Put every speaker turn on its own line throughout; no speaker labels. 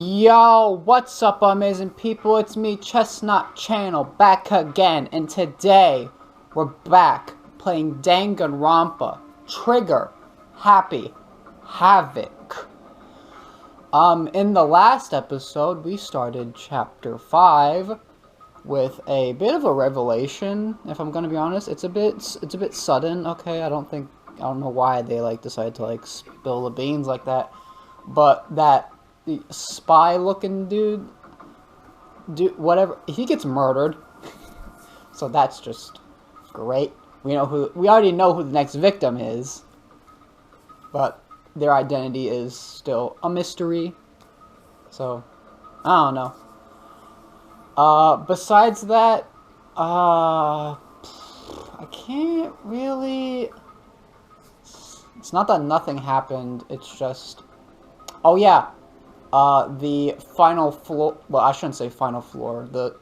Yo, what's up, amazing people? It's me, Chestnut Channel, back again, and today we're back playing Danganronpa. Trigger, Happy, Havoc. In the last episode, we started Chapter 5 with a bit of a revelation. If I'm gonna be honest, it's a bit sudden. Okay, I don't know why they decided to spill the beans like that, but that. The spy-looking dude, whatever, he gets murdered. So that's just great. We already know who the next victim is, but their identity is still a mystery. So I don't know. Besides that, I can't really. It's not that nothing happened. It's just, oh yeah. The final floor, well, I shouldn't say final floor, the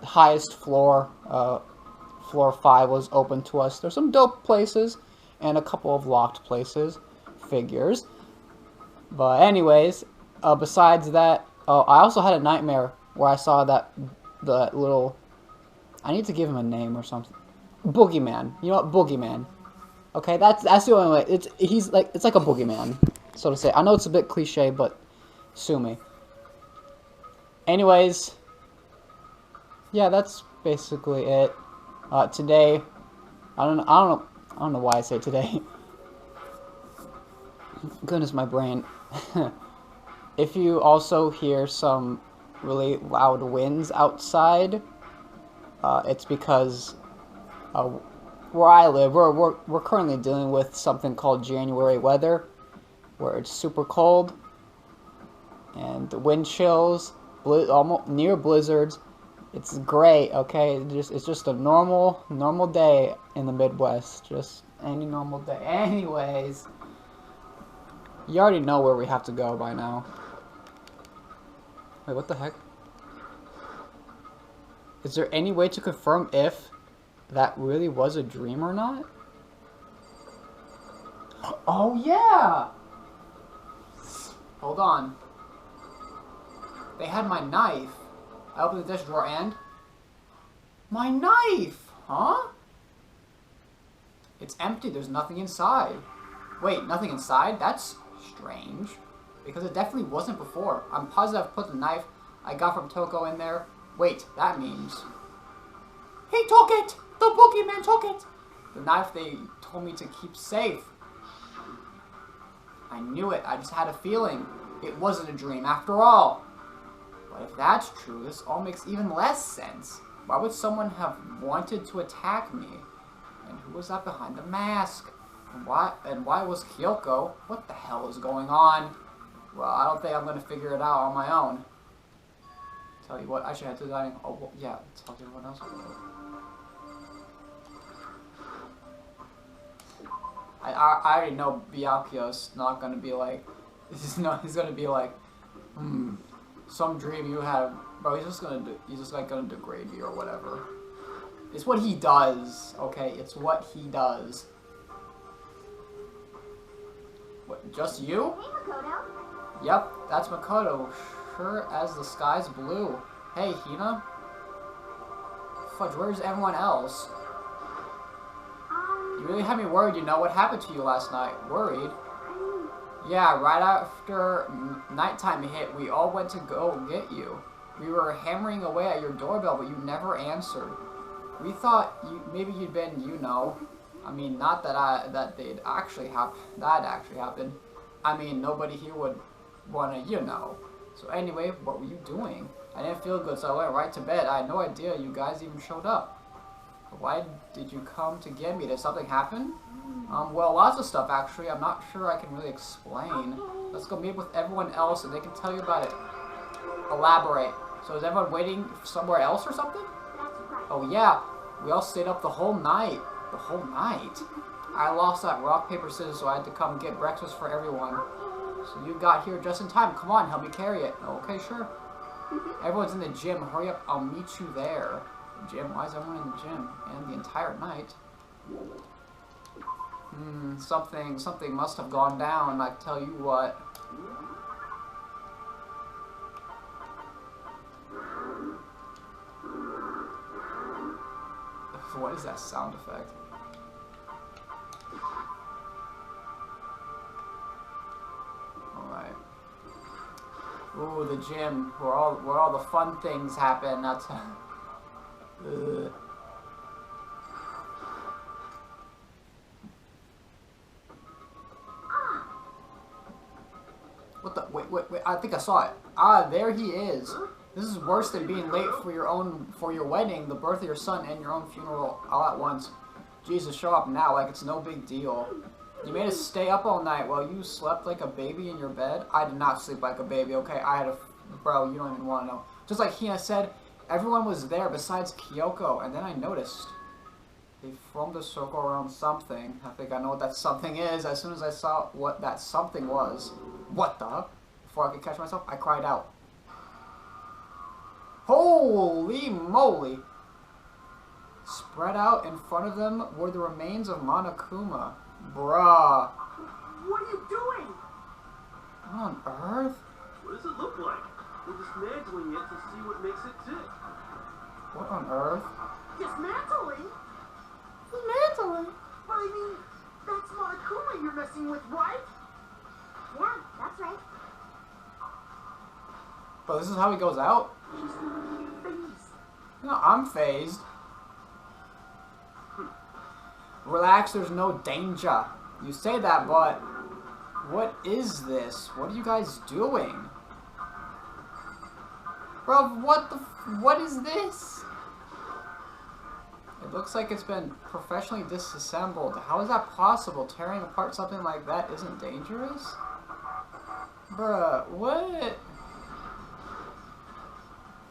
highest floor, floor 5 was open to us. There's some dope places, and a couple of locked places, figures. But anyways, besides that, I also had a nightmare where I saw that little, I need to give him a name or something. Boogeyman. You know what? Boogeyman. Okay, that's the only way. It's like a boogeyman, so to say. I know it's a bit cliche, but sue me. Anyways, yeah, that's basically it. Today, I don't know why I say today. Goodness, my brain. If you also hear some really loud winds outside, it's because where I live, we're currently dealing with something called January weather, where it's super cold. And the wind chills, almost near blizzards. It's great, okay? It's just a normal day in the Midwest. Just any normal day. Anyways, you already know where we have to go by now. Wait, what the heck? Is there any way to confirm if that really was a dream or not? Oh yeah! Hold on. They had my knife. I opened the desk drawer and... my knife! Huh? It's empty. There's nothing inside. Wait, nothing inside? That's strange. Because it definitely wasn't before. I'm positive I've put the knife I got from Toko in there. Wait, that means... he took it! The boogeyman took it! The knife they told me to keep safe. I knew it. I just had a feeling. It wasn't a dream after all. But if that's true, this all makes even less sense. Why would someone have wanted to attack me? And who was that behind the mask? And why was Kyoko? What the hell is going on? Well, I don't think I'm going to figure it out on my own. Tell you what, I should head to the dining. Oh, well, yeah, talk to everyone else. I already know Byakuyo's not going to be like... he's going to be like... some dream you have, bro. He's just gonna degrade you or whatever. It's what he does, okay? It's what he does. What? Just you?
Hey, Makoto.
Yep, that's Makoto. Sure as the sky's blue. Hey, Hina. Fudge, where's everyone else? You really had me worried. You know what happened to you last night? Worried? Yeah, right after nighttime hit, we all went to go get you. We were hammering away at your doorbell, but you never answered. We thought maybe you'd been, I mean, not that that actually happened. I mean, nobody here would wanna, So anyway, what were you doing? I didn't feel good, so I went right to bed. I had no idea you guys even showed up. Why did you come to get me? Did something happen? Well, lots of stuff, actually. I'm not sure I can really explain. Let's go meet with everyone else, and they can tell you about it. Elaborate. So is everyone waiting somewhere else or something? Oh, yeah. We all stayed up the whole night. The whole night? I lost that rock, paper, scissors, so I had to come get breakfast for everyone. So you got here just in time. Come on, help me carry it. Okay, sure. Everyone's in the gym. Hurry up. I'll meet you there. Gym? Why is everyone in the gym? And the entire night? Something must have gone down, I tell you what. What is that sound effect? Alright. Ooh, the gym, where all the fun things happen. That's What the? Wait! I think I saw it. Ah, there he is. This is worse than being late for your wedding, the birth of your son, and your own funeral all at once. Jesus, show up now like it's no big deal. You made us stay up all night while you slept like a baby in your bed. I did not sleep like a baby, okay? I had a... Bro, you don't even want to know. Just like Hina said, everyone was there besides Kyoko, and then I noticed. They formed a circle around something. I think I know what that something is. As soon as I saw what that something was. What the? Before I could catch myself, I cried out. Holy moly! Spread out in front of them were the remains of Monokuma. Bruh.
What are you doing?
What on earth?
What does it look like? We're dismantling it to see what makes it tick.
What on earth?
Dismantling?
Dismantling?
But I mean, that's Monokuma you're messing with, right?
Yeah, that's right.
But this is how he goes out?
Phased.
No, I'm phased. Relax, there's no danger. You say that, but what is this? What are you guys doing? Bro, what is this? It looks like it's been professionally disassembled. How is that possible? Tearing apart something like that isn't dangerous? Bruh, what?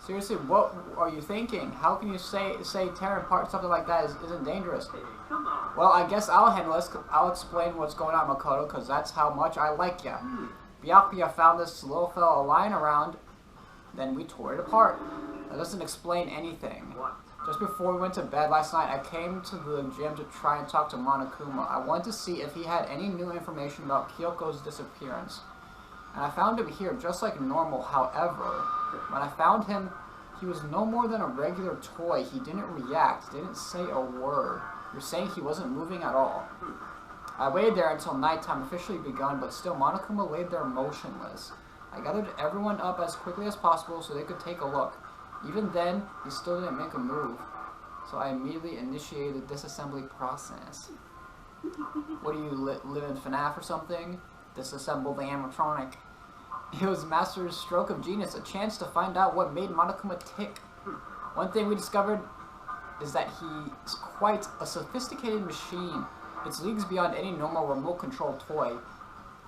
Seriously, what are you thinking? How can you say tearing apart something like that isn't dangerous?
Hey, come on.
Well, I guess I'll handle this. I'll explain what's going on, Makoto, because that's how much I like ya. Byakuya found this little fella lying around, then we tore it apart. That doesn't explain anything.
What?
Just before we went to bed last night, I came to the gym to try and talk to Monokuma. I wanted to see if he had any new information about Kyoko's disappearance. And I found him here just like normal. However, when I found him, he was no more than a regular toy. He didn't react, didn't say a word. You're saying he wasn't moving at all. I waited there until nighttime officially begun, but still Monokuma laid there motionless. I gathered everyone up as quickly as possible so they could take a look. Even then, he still didn't make a move. So I immediately initiated the disassembly process. What do you live in FNAF or something? Disassemble the animatronic. It was Master's stroke of genius, a chance to find out what made Monokuma tick. One thing we discovered is that he's quite a sophisticated machine. It's leagues beyond any normal remote control toy,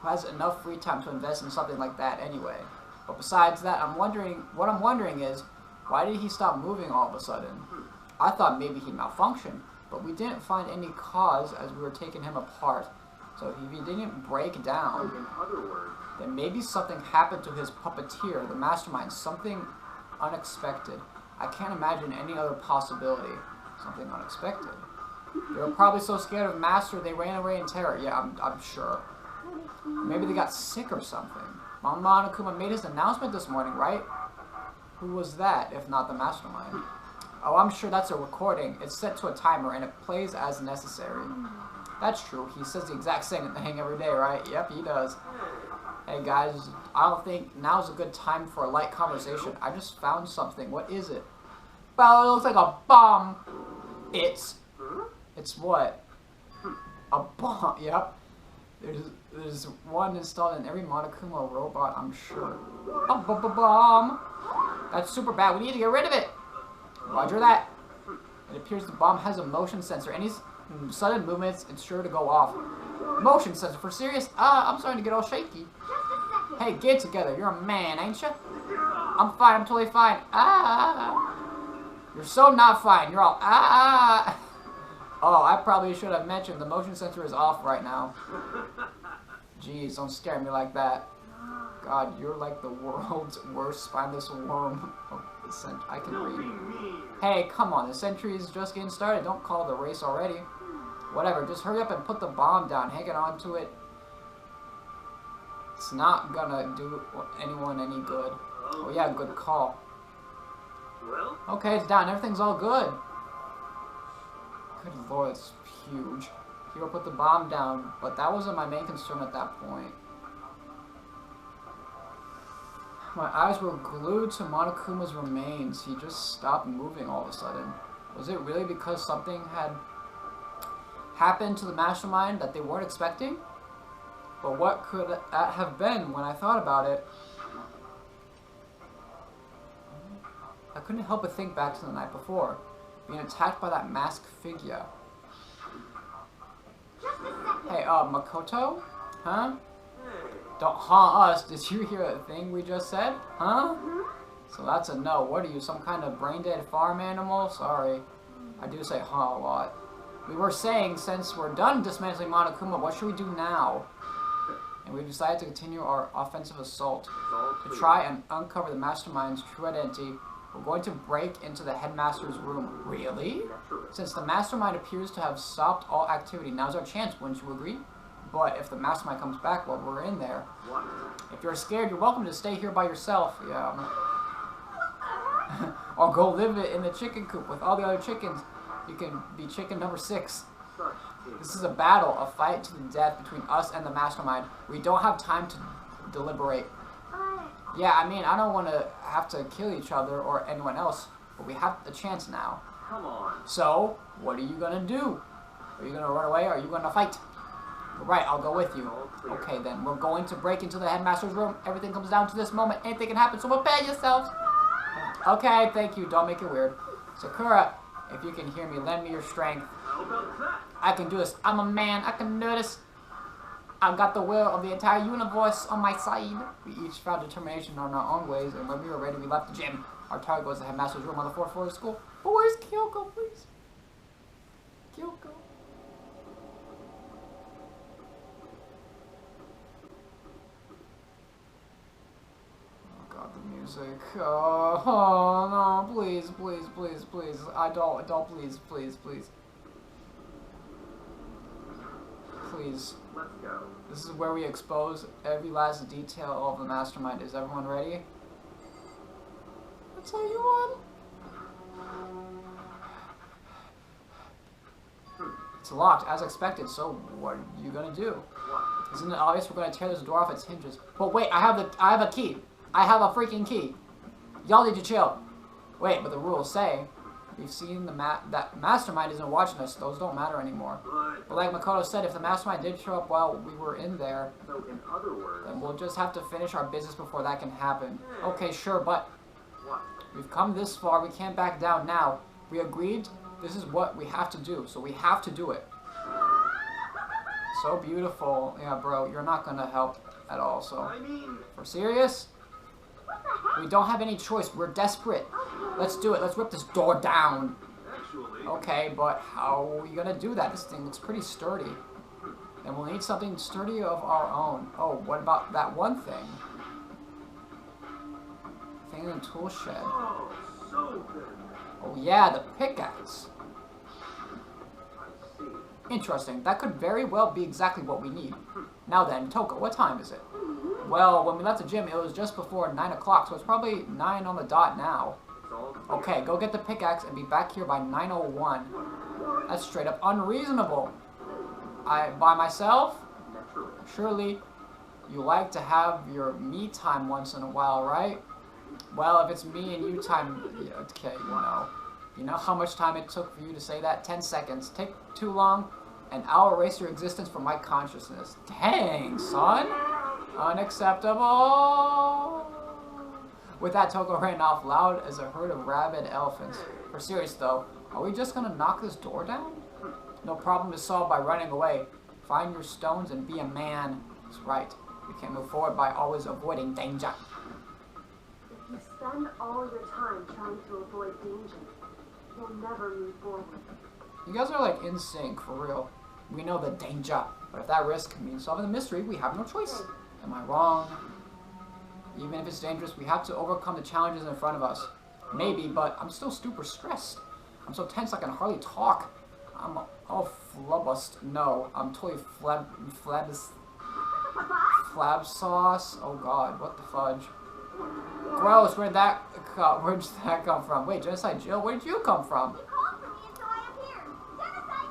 who has enough free time to invest in something like that anyway. But besides that, what I'm wondering is, why did he stop moving all of a sudden? I thought maybe he malfunctioned, but we didn't find any cause as we were taking him apart. So if he didn't break down,
In other words,
then maybe something happened to his puppeteer, the mastermind, something unexpected. I can't imagine any other possibility. Something unexpected. They were probably so scared of Master they ran away in terror. Yeah, I'm sure. Maybe they got sick or something. Monokuma made his announcement this morning, right? Who was that, if not the mastermind? Oh, I'm sure that's a recording. It's set to a timer and it plays as necessary. That's true. He says the exact same thing every day, right? Yep, he does. Hey guys, I don't think now's a good time for a light conversation. I just found something. What is it? Well, it looks like a bomb. It's what? A bomb. Yep. There's one installed in every Monokuma robot, I'm sure. A bomb. That's super bad. We need to get rid of it. Roger that. It appears the bomb has a motion sensor. Any sudden movements, it's sure to go off. Motion sensor for serious? I'm starting to get all shaky. Hey, get together. You're a man, ain't you? I'm fine. I'm totally fine. You're so not fine. You're all Oh, I probably should have mentioned the motion sensor is off right now. Jeez, don't scare me like that. God, you're like the world's worst spineless worm. I can read. Hey, come on. The century is just getting started. Don't call the race already. Whatever, just hurry up and put the bomb down. Hanging on to it. It's not gonna do anyone any good. Oh yeah, good call.
well,
Okay, it's down. Everything's all good. Good lord, it's huge. Hero put the bomb down, but that wasn't my main concern at that point. My eyes were glued to Monokuma's remains. He just stopped moving all of a sudden. Was it really because something had happened to the mastermind that they weren't expecting? But what could that have been when I thought about it? I couldn't help but think back to the night before, being attacked by that masked figure. Hey, Makoto? Huh? Don't haunt us. Did you hear the thing we just said? Huh? So that's a no. What are you, some kind of brain-dead farm animal? Sorry. I do say huh a lot. We were saying, since we're done dismantling Monokuma, what should we do now? And we decided to continue our offensive assault. To try and uncover the mastermind's true identity, we're going to break into the headmaster's room. Really? Since the mastermind appears to have stopped all activity, now's our chance, wouldn't you agree? But if the mastermind comes back while we're in there, if you're scared, you're welcome to stay here by yourself. Yeah. Or go live it in the chicken coop with all the other chickens. You can be chicken number 6. This is a battle, a fight to the death between us and the mastermind. We don't have time to deliberate. Yeah, I mean, I don't want to have to kill each other or anyone else, but we have the chance now.
Come on.
So, what are you gonna do? Are you gonna run away or are you gonna fight? Right, I'll go with you. Okay then, we're going to break into the headmaster's room. Everything comes down to this moment. Anything can happen, so prepare yourselves. Okay, thank you. Don't make it weird. Sakura, if you can hear me, lend me your strength.
How about that?
I can do this. I'm a man. I can do this. I've got the will of the entire universe on my side. We each found determination on our own ways, and when we were ready, we left the gym. Our target was the headmaster's room on the 4th floor of school. But where's Kyoko, please? Kyoko. Music. Oh no, please, please, please, please. I don't, please, please, please. Please.
Let's go.
This is where we expose every last detail of the mastermind. Is everyone ready? I'll tell you what. It's locked, as expected, so what are you gonna do?
What?
Isn't it obvious we're gonna tear this door off its hinges? But wait, I have a key. I have a freaking key. Y'all need to chill. Wait, but the rules say we've seen that mastermind isn't watching us. Those don't matter anymore. But like Makoto said, if the mastermind did show up while we were in there,
So in other words,
then we'll just have to finish our business before that can happen. Okay, sure, but
what?
we've come this far. We can't back down now. We agreed this is what we have to do, so we have to do it. So beautiful. Yeah, bro, you're not gonna help at all, so.
I mean,
For serious? We don't have any choice. We're desperate. Let's do it. Let's rip this door down.
actually,
Okay, but how are we gonna do that? This thing looks pretty sturdy. And we'll need something sturdy of our own. Oh, what about that one thing? Thing in the tool shed.
oh, so good.
Oh yeah, the pickaxe.
I see.
Interesting. That could very well be exactly what we need. Now then, Toko, what time is it? Well, when we left the gym, it was just before 9 o'clock, so it's probably 9 on the dot now.
It's all clear.
Okay, go get the pickaxe and be back here by 9:01. That's straight up unreasonable. By myself?
Naturally.
Surely you like to have your me time once in a while, right? Well, if it's me and you time, yeah, okay, you know how much time it took for you to say that? 10 seconds. Take too long, and I'll erase your existence from my consciousness. Dang, son. Unacceptable. With that, Toko ran off loud as a herd of rabid elephants. For serious though, are we just gonna knock this door down? No problem is solved by running away. Find your stones and be a man. That's right. We can't move forward by always avoiding danger.
If you spend all your time trying to avoid danger, you'll never move forward.
You guys are like in sync, for real. We know the danger, but if that risk means solving the mystery, we have no choice. Am I wrong? Even if it's dangerous, we have to overcome the challenges in front of us. Maybe, but I'm still super stressed. I'm so tense I can hardly talk. I'm all flubbust. No, I'm totally flab sauce. Oh god, what the fudge? Gross, where'd that come from? Wait, Genocide Jill, where did you come from?
You called for me and so I appeared. Genocide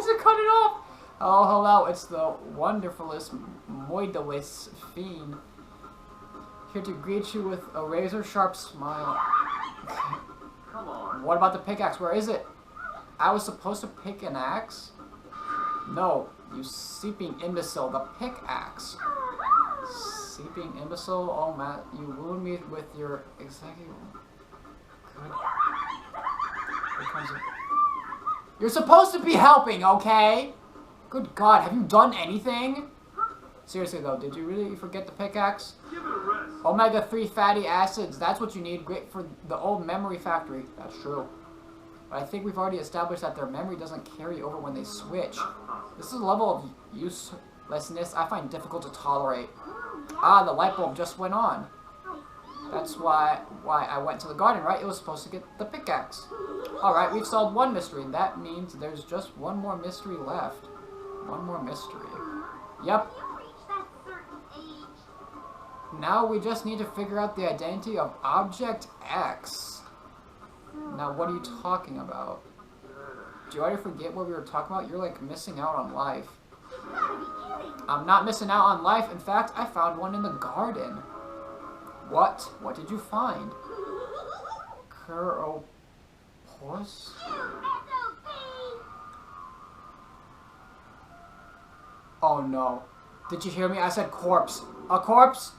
it cut it off? Oh, hello, it's the wonderfulest, moidalist fiend. Here to greet you with a razor-sharp smile.
Come on.
What about the pickaxe? Where is it? I was supposed to pick an axe? No, you seeping imbecile, the pickaxe. Seeping imbecile? Oh, Matt, you ruined me with your executive. Good. Here comes it. You're supposed to be helping, okay? Good God, have you done anything? Seriously though, did you really forget the pickaxe?
Give it a rest.
Omega-3 fatty acids, that's what you need. Great for the old memory factory. That's true. But I think we've already established that their memory doesn't carry over when they switch. This is a level of uselessness I find difficult to tolerate. Ah, the light bulb just went on. That's why I went to the garden, right? It was supposed to get the pickaxe. Alright, we've solved one mystery. That means there's just one more mystery left. One more mystery. Yep. Now we just need to figure out the identity of Object X. Now, what are you talking about? Do you already forget what we were talking about? You're like missing out on life. I'm not missing out on life. In fact, I found one in the garden. What? What did you find? Kuropus? Oh no. Did you hear me? I said corpse. A corpse?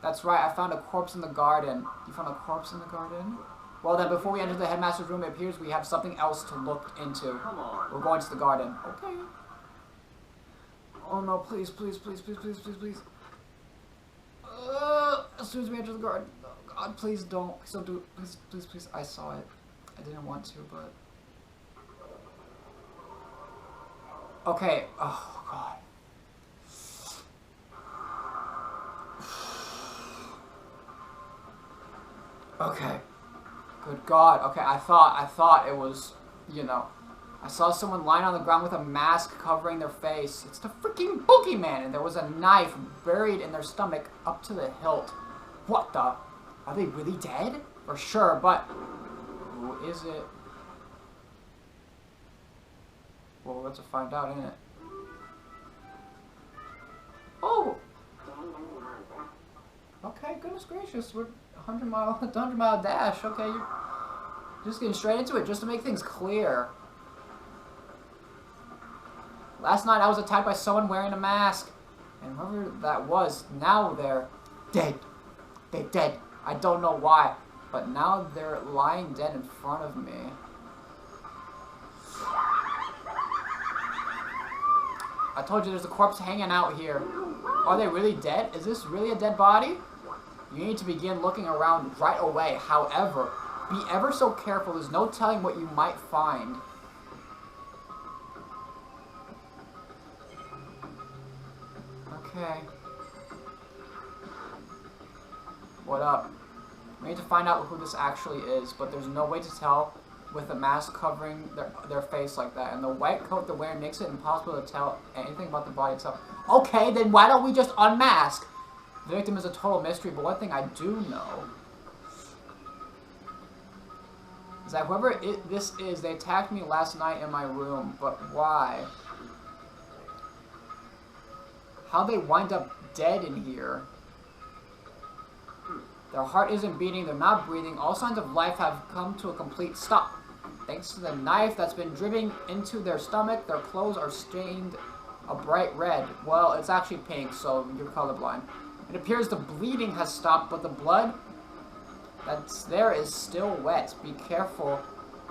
That's right, I found a corpse in the garden. You found a corpse in the garden? Well then, before we enter the headmaster's room, it appears we have something else to look into.
Come on.
We're going to the garden. Okay. Oh no, please, please, please, please, please, please, please. As soon as we enter the garden. Oh God, please don't. Please don't do it. Please, please, please. I saw it. I didn't want to, but... Okay. Oh God. Okay. Good God. Okay, I thought it was, you know, I saw someone lying on the ground with a mask covering their face. It's the freaking boogeyman, and there was a knife buried in their stomach up to the hilt. What the? Are they really dead? For sure, but who is it? Well, let's find out, innit? Oh! Okay, goodness gracious, we're 100-mile dash. Okay, you're just getting straight into it, just to make things clear. Last night I was attacked by someone wearing a mask, and whoever that was, now they're dead. They're dead. I don't know why, but now they're lying dead in front of me. I told you there's a corpse hanging out here. Are they really dead? Is this really a dead body? You need to begin looking around right away. However, be ever so careful. There's no telling what you might find. Okay. What up? We need to find out who this actually is, but there's no way to tell with a mask covering their face like that. And the white coat they're wearing makes it impossible to tell anything about the body itself. Okay, then why don't we just unmask? The victim is a total mystery, but one thing I do know is that whoever this is, they attacked me last night in my room, but why? How'd they wind up dead in here? Their heart isn't beating, they're not breathing, all signs of life have come to a complete stop. Thanks to the knife that's been driven into their stomach, their clothes are stained a bright red. Well, it's actually pink, so you're colorblind. It appears the bleeding has stopped, but the blood that's there is still wet. Be careful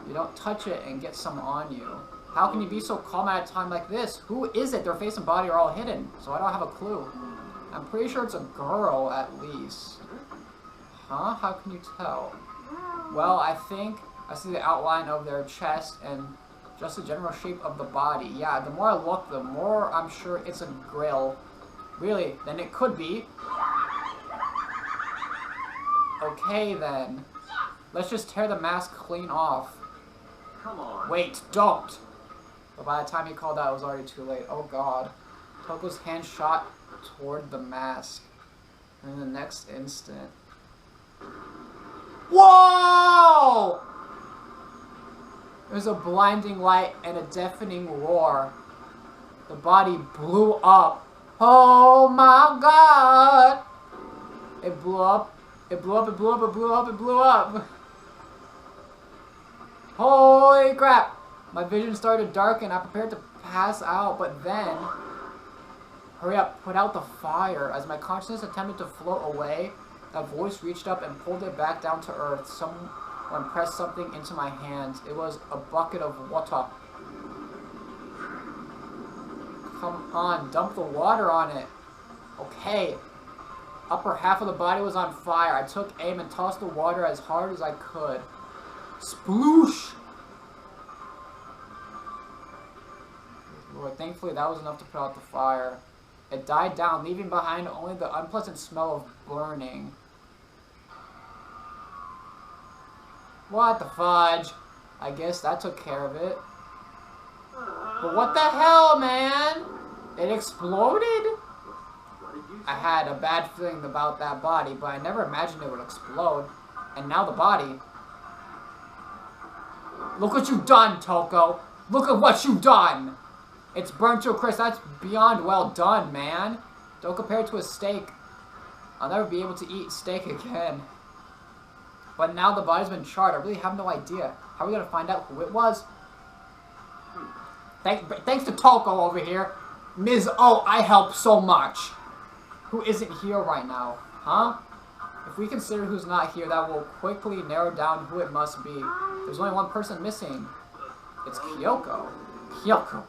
you don't touch it and get some on you. How can you be so calm at a time like this? Who is it? Their face and body are all hidden, so I don't have a clue. I'm pretty sure it's a girl, at least. Huh? How can you tell? Well, I think I see the outline of their chest and just the general shape of the body. Yeah, the more I look, the more I'm sure it's a grill. Really? Then it could be. Okay, then. Let's just tear the mask clean off.
Come on.
Wait, don't! But by the time he called out, it was already too late. Oh God. Toko's hand shot toward the mask. And in the next instant... Whoa! There's a blinding light and a deafening roar. The body blew up. Oh my god! It blew up. It blew up, it blew up, it blew up, it blew up. Holy crap! My vision started to darken. I prepared to pass out, but then... Hurry up, put out the fire. As my consciousness attempted to float away, a voice reached up and pulled it back down to earth. Someone pressed something into my hands. It was a bucket of water. Come on, dump the water on it. Okay. Upper half of the body was on fire. I took aim and tossed the water as hard as I could. Sploosh! Lord, thankfully that was enough to put out the fire. It died down, leaving behind only the unpleasant smell of burning. What the fudge? I guess that took care of it. But what the hell, man? It exploded? I had a bad feeling about that body, but I never imagined it would explode. And now the body. Look what you've done, Toko. Look at what you've done. It's burnt to a crisp. That's beyond well done, man. Don't compare it to a steak. I'll never be able to eat steak again. But now the body's been charred. I really have no idea. How are we going to find out who it was? Thanks to Toko over here. Ms. O, I help so much. Who isn't here right now? Huh? If we consider who's not here, that will quickly narrow down who it must be. There's only one person missing. It's Kyoko. Kyoko.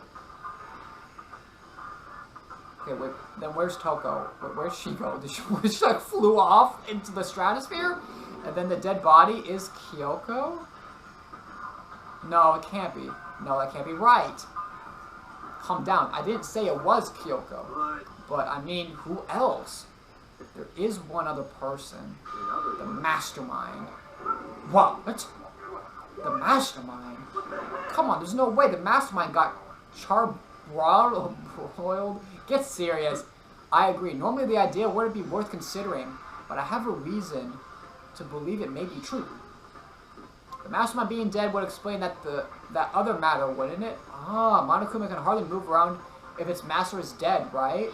Okay, wait, then where's Toko? Where'd she go? Did she like flew off into the stratosphere? And then the dead body is Kyoko? No, it can't be. No, that can't be right. Calm down. I didn't say it was Kyoko. But, I mean, who else? There is one other person. The mastermind. What? The mastermind? Come on, there's no way the mastermind got charbroiled. Get serious. I agree. Normally the idea wouldn't be worth considering, but I have a reason to believe it may be true. The mastermind being dead would explain that other matter, wouldn't it? Ah, Monokuma can hardly move around if its master is dead, right?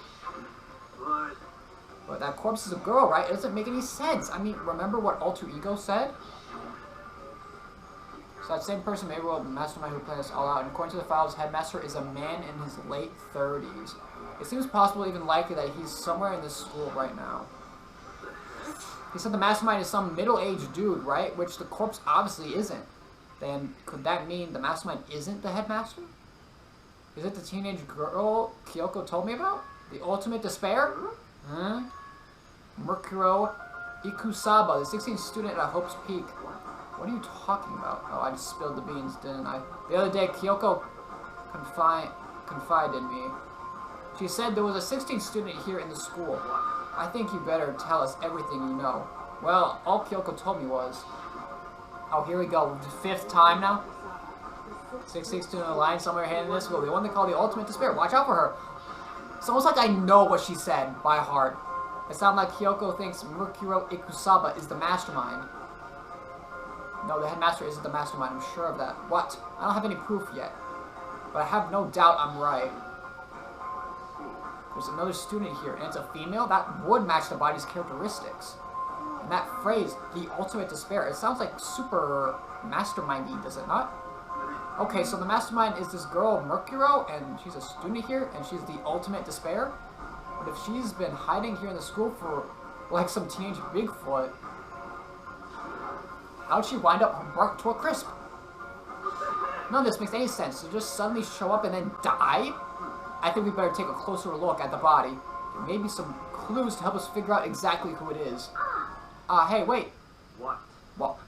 But that corpse is a girl, right? It doesn't make any sense. I mean, remember what Alter Ego said? So that same person may well be the mastermind who planned us all out. And according to the files, Headmaster is a man in his late 30s. It seems possible, even likely, that he's somewhere in this school right now. He said the mastermind is some middle-aged dude, right? Which the corpse obviously isn't. Then, could that mean the mastermind isn't the headmaster? Is it the teenage girl Kyoko told me about? The ultimate despair? Huh? Mercuro Ikusaba, the 16th student at Hope's Peak. What are you talking about? Oh, I just spilled the beans, didn't I? The other day, Kyoko confided in me. She said there was a 16th student here in the school. I think you better tell us everything you know. Well, all Kyoko told me was... Oh, here we go. The 5th time now? 16th student in the line somewhere here in this school. The one they call the ultimate despair. Watch out for her. It's almost like I know what she said by heart. It sounds like Kyoko thinks Mercuro Ikusaba is the mastermind. No, the headmaster isn't the mastermind. I'm sure of that. What? I don't have any proof yet. But I have no doubt I'm right. There's another student here, and it's a female? That would match the body's characteristics. And that phrase, the ultimate despair, it sounds like super mastermindy, does it not? Okay, so the mastermind is this girl, Mercuro, and she's a student here, and she's the ultimate despair? But if she's been hiding here in the school for, like, some teenage Bigfoot, how'd she wind up burnt to a crisp? None of this makes any sense. To just suddenly show up and then die? I think we better take a closer look at the body. There may be some clues to help us figure out exactly who it is. Hey, wait.
What?
What?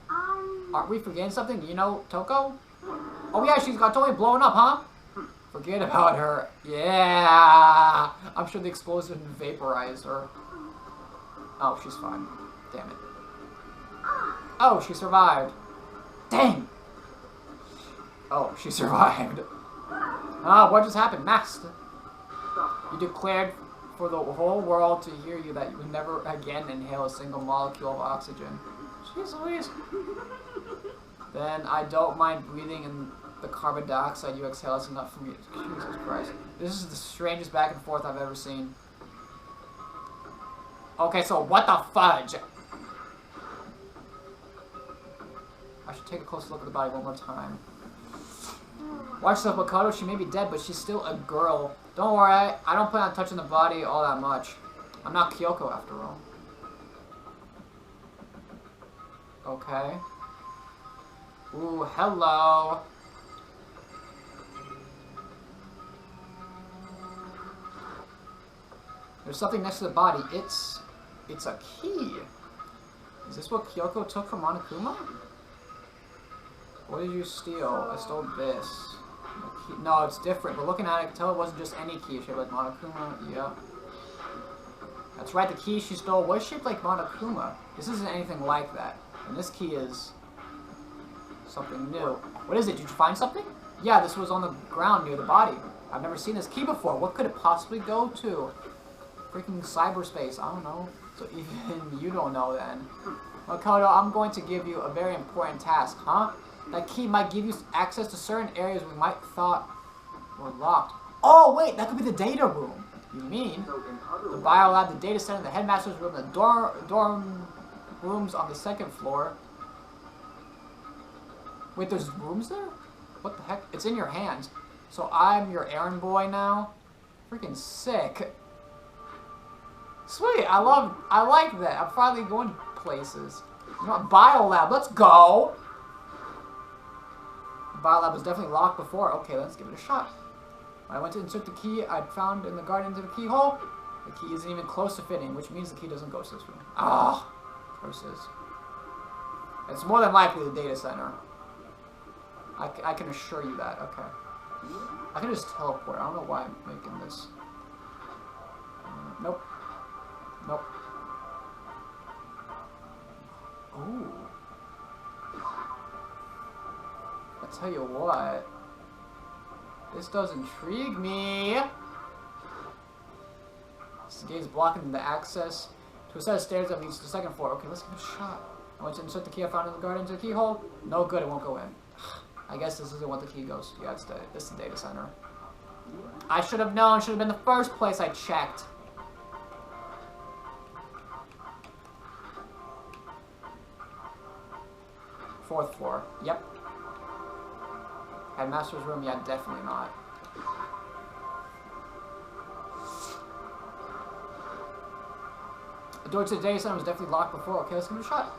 Aren't we forgetting something? You know, Toko? Oh yeah, she's got totally blown up, huh? Forget about her. Yeah! I'm sure the explosion vaporized her. Oh, she's fine. Damn it. Oh, she survived. Dang! Oh, she survived. What just happened? Master. You declared for the whole world to hear you that you would never again inhale a single molecule of oxygen. Jeez Louise. Then I don't mind breathing in the carbon dioxide you exhale. It's enough for me. Jesus Christ. This is the strangest back and forth I've ever seen. Okay, so what the fudge? I should take a close look at the body one more time. Watch yourself, Makoto. She may be dead, but she's still a girl. Don't worry, I don't plan on touching the body all that much. I'm not Kyoko after all. Okay. Ooh, hello. There's something next to the body. It's a key. Is this what Kyoko took from Monokuma? What did you steal? I stole this. No, it's different, but looking at it, I can tell it wasn't just any key shaped like Monokuma. Yeah. That's right, the key she stole was shaped like Monokuma. This isn't anything like that. And this key is something new. What is it? Did you find something? Yeah, this was on the ground near the body. I've never seen this key before. What could it possibly go to? Freaking cyberspace. I don't know. So even you don't know then. Makoto, I'm going to give you a very important task, huh? That key might give you access to certain areas we might thought were locked. Oh, wait, that could be the data room. You mean the biolab, the data center, the headmaster's room, the dorm rooms on the second floor. Wait, there's rooms there? What the heck? It's in your hands. So I'm your errand boy now? Freaking sick. Sweet, I like that. I'm finally going places. You know what? Biolab, let's go! The biolab was definitely locked before. Okay, let's give it a shot. When I went to insert the key I'd found in the garden into the keyhole, the key isn't even close to fitting, which means the key doesn't go to this room. Ah, of course it is. It's more than likely the data center. I can assure you that. Okay. I can just teleport. I don't know why I'm making this. Nope. Nope. Ooh. I tell you what. This does intrigue me. This gate is blocking the access to a set of stairs that leads to the second floor. Okay, let's give it a shot. I went to insert the key I found in the garden into the keyhole. No good, it won't go in. I guess this isn't what the key goes to. Yeah, it's the data center. I should have known. Should have been the first place I checked. Fourth floor. Yep. Headmaster's room? Yeah, definitely not. The door to the data center was definitely locked before. Okay, let's give it a shot.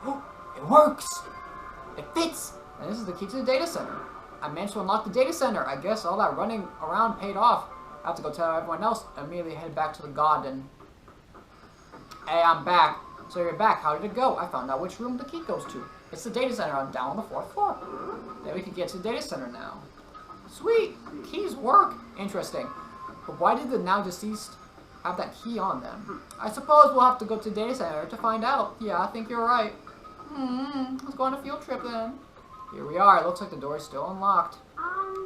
Oh, it works! It fits! And this is the key to the data center. I managed to unlock the data center. I guess all that running around paid off. I have to go tell everyone else. I immediately headed back to the garden. Hey, I'm back. So you're back. How did it go? I found out which room the key goes to. It's the data center. I'm down on the 4th floor. Then we can get to the data center now. Sweet! Keys work! Interesting. But why did the now deceased have that key on them? I suppose we'll have to go to the data center to find out. Yeah, I think you're right. Let's go on a field trip then. Here we are. It looks like the door is still unlocked.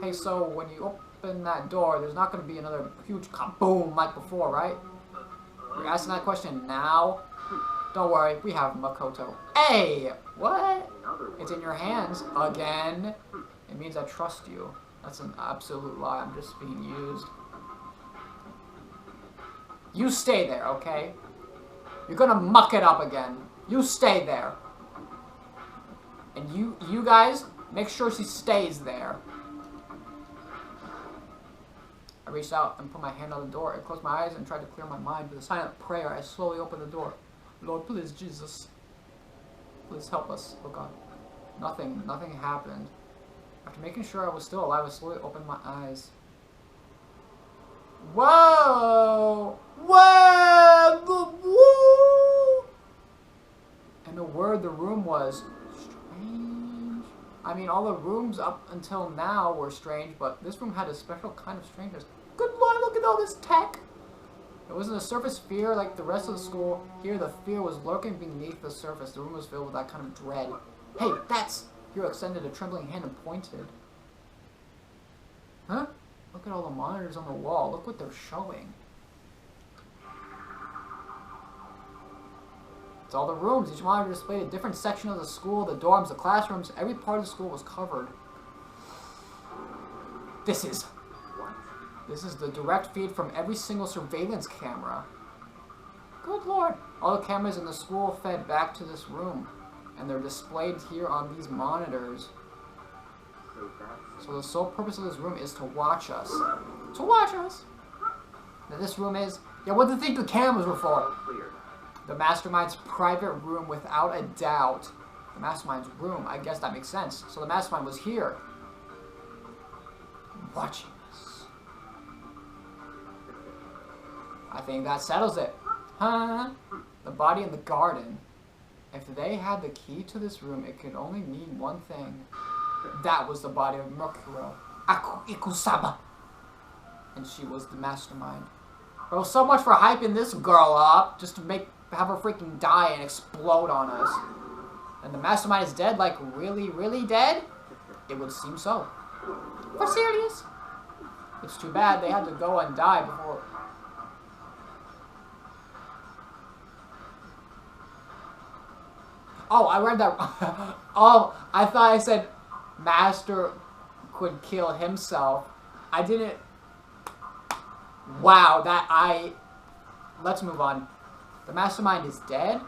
Hey, so when you open that door, there's not going to be another huge kaboom like before, right? You're asking that question now? Don't worry, we have Makoto. Hey! What? It's in your hands again. It means I trust you. That's an absolute lie. I'm just being used. You stay there, okay? You're gonna muck it up again. You stay there. And you guys, make sure she stays there. I reached out and put my hand on the door. I closed my eyes and tried to clear my mind. With a silent prayer, I slowly opened the door. Lord, please, Jesus. Please help us. Oh, God. Nothing happened. After making sure I was still alive, I slowly opened my eyes. Whoa! Whoa! Whoa! And the word the room was strange. I mean, all the rooms up until now were strange, but this room had a special kind of strangeness. Good Lord, look at all this tech! It wasn't a surface fear like the rest of the school. Here, the fear was lurking beneath the surface. The room was filled with that kind of dread. Hey, that's... Hiro extended a trembling hand and pointed. Huh? Look at all the monitors on the wall. Look what they're showing. It's all the rooms. Each monitor displayed a different section of the school, the dorms, the classrooms. Every part of the school was covered. This is the direct feed from every single surveillance camera. Good lord. All the cameras in the school fed back to this room. And they're displayed here on these monitors. So the sole purpose of this room is to watch us. To watch us! Now this room is... Yeah, what do you think the cameras were for? The Mastermind's private room, without a doubt. The Mastermind's room. I guess that makes sense. So the Mastermind was here. Watching us. I think that settles it. Huh? The body in the garden. If they had the key to this room, it could only mean one thing. That was the body of Mercuro. Ikusaba. And she was the Mastermind. Well, so much for hyping this girl up, just to have her freaking die and explode on us. And the Mastermind is dead? Like, really, really dead? It would seem so. For serious? It's too bad they had to go and die before... Oh, I read that. Oh, I thought I said Master could kill himself. I didn't... Wow, let's move on. The Mastermind is dead?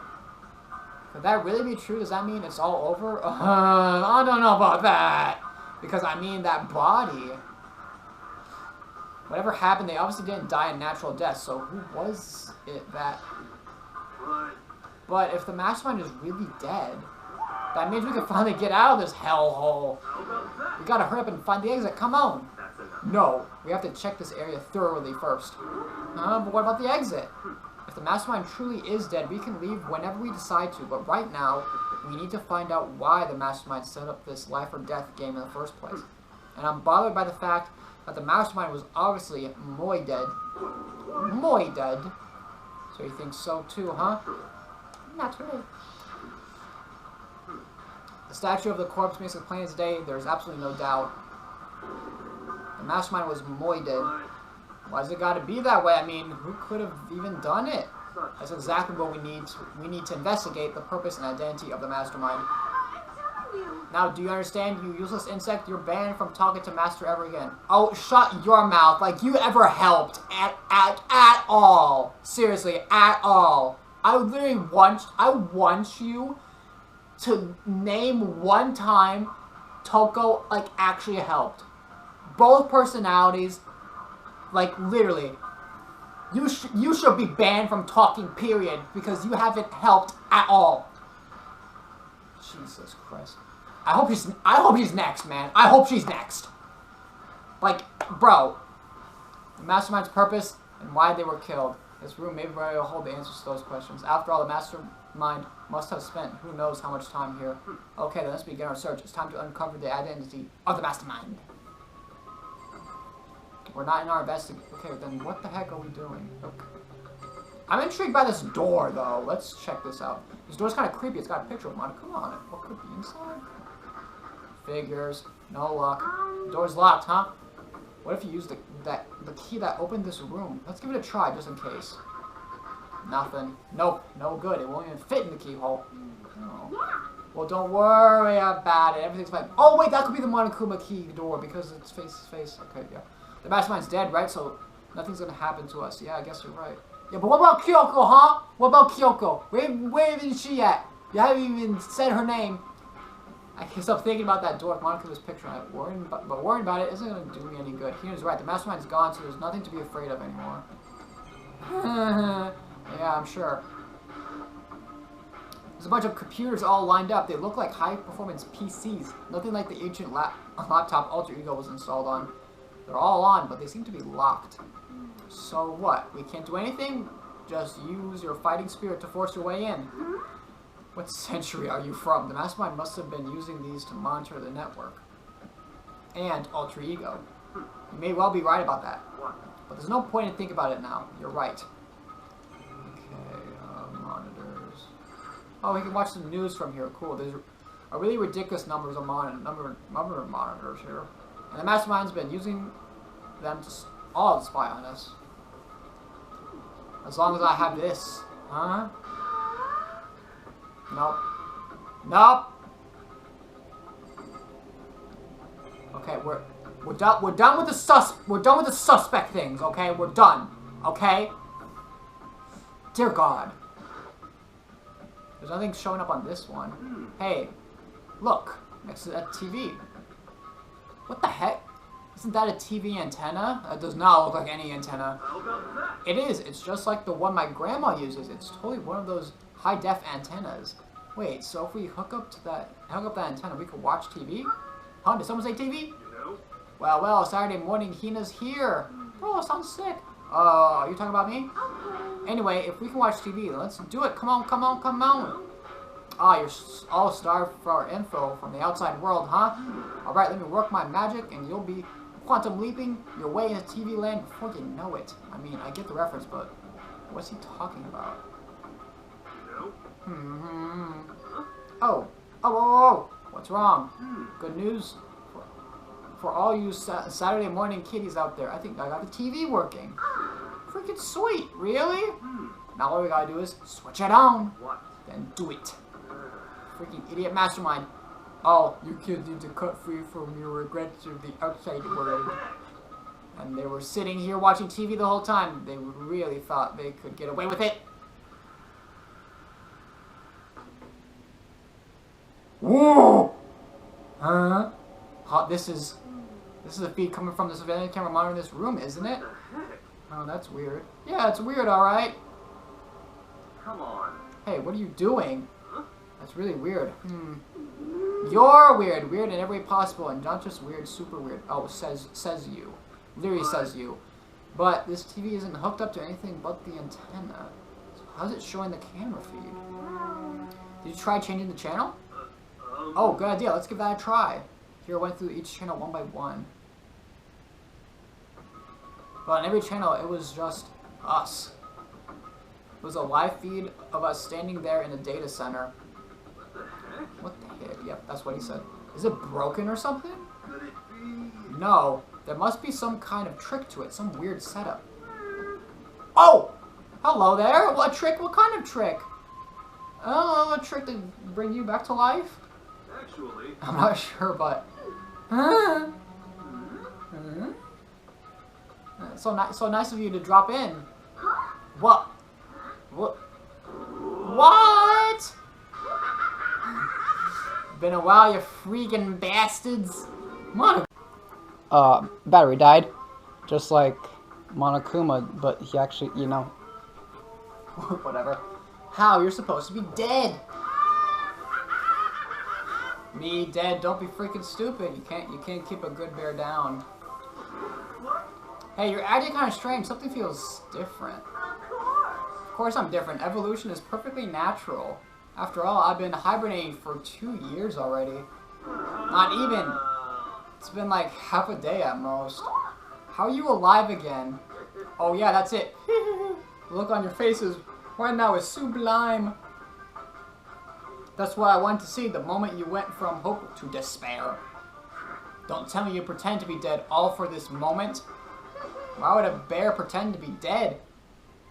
Could that really be true? Does that mean it's all over? I don't know about that. Because, I mean, that body... Whatever happened, they obviously didn't die a natural death, so who was it that... But if the Mastermind is really dead, that means we can finally get out of this hellhole. We gotta hurry up and find the exit. Come on. No, we have to check this area thoroughly first. But what about the exit? If the Mastermind truly is dead, we can leave whenever we decide to. But right now, we need to find out why the Mastermind set up this life or death game in the first place. And I'm bothered by the fact that the Mastermind was obviously muy dead. Muy dead. So you think so too, huh? Not really. The statue of the corpse makes it plain as day. There's absolutely no doubt. The Mastermind was muy dead. Why does it gotta be that way? I mean, who could have even done it? That's exactly what we need. We need to investigate the purpose and identity of the Mastermind. Now, do you understand, you useless insect? You're banned from talking to Master ever again. Oh, shut your mouth. Like, you ever helped at all. Seriously, at all. I literally want you to name one time Toko, like, actually helped. Both personalities, like, literally. You should be banned from talking, period, because you haven't helped at all. Jesus Christ. I hope he's next, man. I hope she's next. Like, bro. The Mastermind's purpose and why they were killed. This room may very well hold the answers to those questions. After all, the Mastermind must have spent who knows how much time here. Okay, then let's begin our search. It's time to uncover the identity of the Mastermind. We're not in our investigation. Okay, then what the heck are we doing? Okay. I'm intrigued by this door, though. Let's check this out. This door's kind of creepy. It's got a picture of Monaco on it. What could be inside? Figures. No luck. The door's locked, huh? What if you use the key that opened this room? Let's give it a try, just in case. Nothing. Nope. No good. It won't even fit in the keyhole. Oh. Well, don't worry about it. Everything's fine. Oh, wait, that could be the Monokuma key door because it's face. Okay, yeah. The Mastermind's dead, right? So nothing's gonna happen to us. Yeah, I guess you're right. Yeah, but what about Kyoko, huh? What about Kyoko? Where is she at? You haven't even said her name. I can't stop thinking about that door with Monaco's picture on it. Worrying about it isn't gonna do me any good. He right. The Mastermind's gone, so there's nothing to be afraid of anymore. Yeah, I'm sure. There's a bunch of computers all lined up. They look like high-performance PCs. Nothing like the ancient laptop Alter Ego was installed on. They're all on, but they seem to be locked. So what? We can't do anything? Just use your fighting spirit to force your way in. What century are you from? The Mastermind must have been using these to monitor the network. And Alter Ego. You may well be right about that. But there's no point in thinking about it now. You're right. Okay, monitors. Oh, we can watch some news from here. Cool. There's a really ridiculous number of monitors here. And the Mastermind's been using them to all spy on us. As long as I have this. Huh? Nope. Nope. Okay, we're done. We're done with the We're done with the suspect things. Okay, we're done. Okay. Dear God. There's nothing showing up on this one. Hey, look next to that TV. What the heck? Isn't that a TV antenna? That does not look like any antenna.
How about that?
It is. It's just like the one my grandma uses. It's totally one of those high-def antennas. Wait, so if we hook up that antenna, we could watch TV? Huh? Did someone say TV?
You know?
Well, Saturday morning, Hina's here. Oh, sounds sick. You talking about me? Anyway, if we can watch TV, let's do it. Come on, come on, come on. Ah, you're all starved for our info from the outside world, huh? Alright, let me work my magic and you'll be quantum leaping your way into TV land before you know it. I mean, I get the reference, but what's he talking about?
You know?
Oh. What's wrong? Good news for all you Saturday morning kiddies out there. I think I got the TV working. Freaking sweet. Really? Now all we gotta do is switch it on.
What?
Then do it. Freaking idiot mastermind. Oh, you kids need to cut free from your regrets of the outside world. And they were sitting here watching TV the whole time. They really thought they could get away with it. Whoa! Huh? This is a feed coming from the surveillance camera monitor in this room, isn't it? Oh, that's weird. Yeah, it's weird, alright.
Come on.
Hey, what are you doing? That's really weird. You're weird. Weird in every way possible, and not just weird, super weird. Oh, says you. Literally says you. But this TV isn't hooked up to anything but the antenna. So how's it showing the camera feed? Did you try changing the channel? Oh, good idea. Let's give that a try. Here I went through each channel one by one. But on every channel, it was just us. It was a live feed of us standing there in a data center. What the heck? Yep, that's what he said. Is it broken or something?
Could it be?
No. There must be some kind of trick to it. Some weird setup. Oh! Hello there. What trick? What kind of trick? Oh, a trick to bring you back to life?
Actually.
I'm not sure, but... So nice of you to drop in. What? What? Been a while, you freaking bastards. Battery died. Just like Monokuma, but he actually, you know. Whatever. How? You're supposed to be dead. Me dead? Don't be freaking stupid. You can't keep a good bear down. Hey, you're acting kind of strange. Something feels different. Of course I'm different. Evolution is perfectly natural. After all, I've been hibernating for 2 years already. Not even. It's been like half a day at most. How are you alive again? Oh yeah, that's it. The look on your faces right now is sublime. That's what I wanted to see the moment you went from hope to despair. Don't tell me you pretend to be dead all for this moment. Why would a bear pretend to be dead?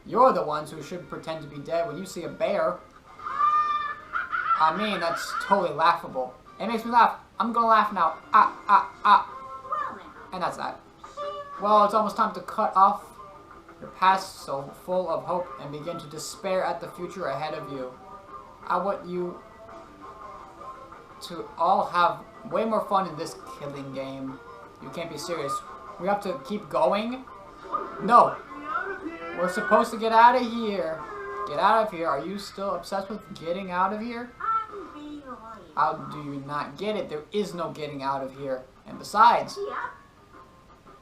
You're the ones who should pretend to be dead when you see a bear. I mean, that's totally laughable. It makes me laugh. I'm gonna laugh now. And that's that. Well, it's almost time to cut off your past so full of hope and begin to despair at the future ahead of you. I want you to all have way more fun in this killing game. You can't be serious. We have to keep going? No. We're supposed to get out of here. Get out of here. Are you still obsessed with getting out of here? How do you not get it? There is no getting out of here. And besides,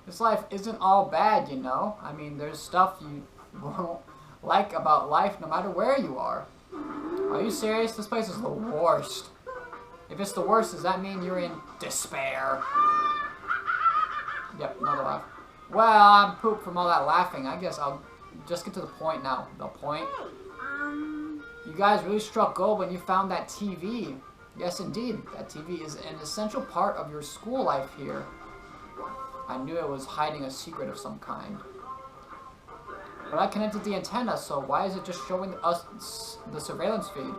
this life isn't all bad, you know? I mean, there's stuff you won't like about life no matter where you are. Are you serious? This place is the worst. If it's the worst, does that mean you're in despair? Yep, another laugh. Well, I'm pooped from all that laughing. I guess I'll just get to the point now. The point? You guys really struck gold when you found that TV. Yes, indeed. That TV is an essential part of your school life here. I knew it was hiding a secret of some kind. But I connected the antenna, so why is it just showing us the surveillance feed?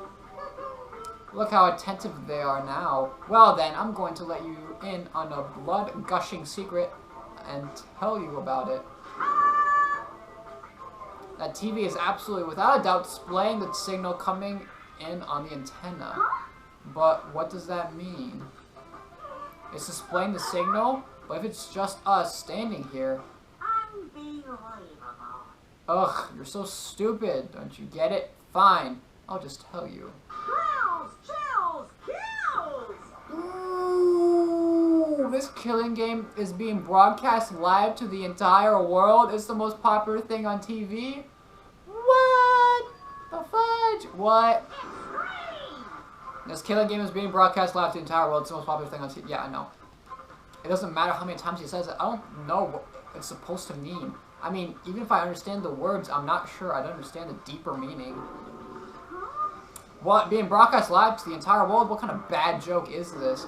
Look how attentive they are now. Well then, I'm going to let you in on a blood-gushing secret and tell you about it. That TV is absolutely, without a doubt, displaying the signal coming in on the antenna. But what does that mean? It's displaying the signal? But if it's just us standing here... Ugh, you're so stupid. Don't you get it? Fine. I'll just tell you.
Kills! Chills! Kills!
Ooh, this killing game is being broadcast live to the entire world. It's the most popular thing on TV. What? The fudge? What? This killing game is being broadcast live to the entire world. It's the most popular thing on TV. Yeah, I know. It doesn't matter how many times he says it. I don't know what it's supposed to mean. I mean, even if I understand the words, I'm not sure I'd understand the deeper meaning. What? Being broadcast live to the entire world? What kind of bad joke is this?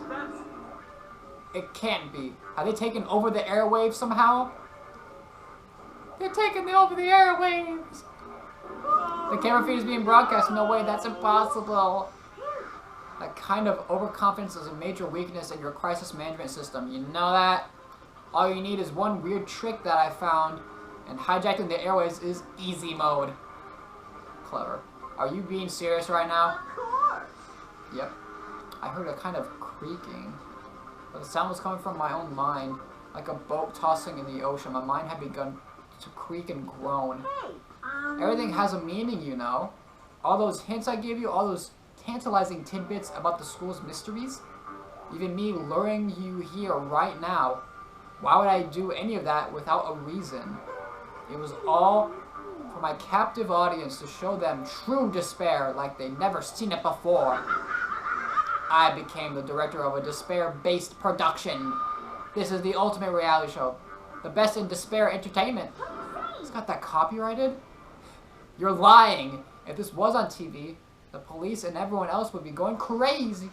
It can't be. Have they taken over the airwaves somehow? They're taking over the airwaves! The camera feed is being broadcast. No way, that's impossible. That kind of overconfidence is a major weakness in your crisis management system. You know that? All you need is one weird trick that I found, and hijacking the airwaves is easy mode. Clever. Are you being serious right now?
Of course!
Yep. I heard a kind of creaking. But the sound was coming from my own mind, like a boat tossing in the ocean. My mind had begun to creak and groan.
Hey,
Everything has a meaning, you know. All those hints I gave you, all those tantalizing tidbits about the school's mysteries, even me luring you here right now. Why would I do any of that without a reason? It was all for my captive audience to show them true despair like they'd never seen it before. I became the director of a despair-based production. This is the ultimate reality show. The best in despair entertainment. It's got that copyrighted? You're lying. If this was on TV, the police and everyone else would be going crazy.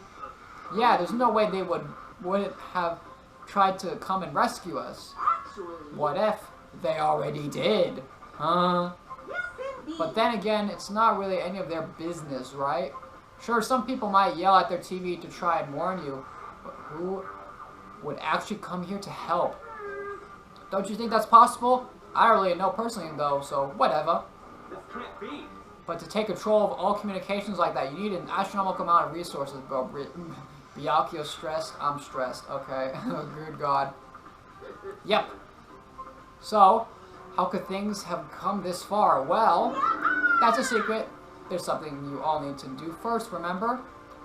Yeah, there's no way they wouldn't have tried to come and rescue us. What if they already did? Huh? But then again, it's not really any of their business, right? Sure, some people might yell at their TV to try and warn you, but who would actually come here to help? Don't you think that's possible? I don't really know personally, though, so whatever.
This can't be.
But to take control of all communications like that, you need an astronomical amount of resources, bro. Byakuyo's stressed. I'm stressed. Okay. Good God. Yep. So, how could things have come this far? Well, that's a secret. There's something you all need to do first, remember?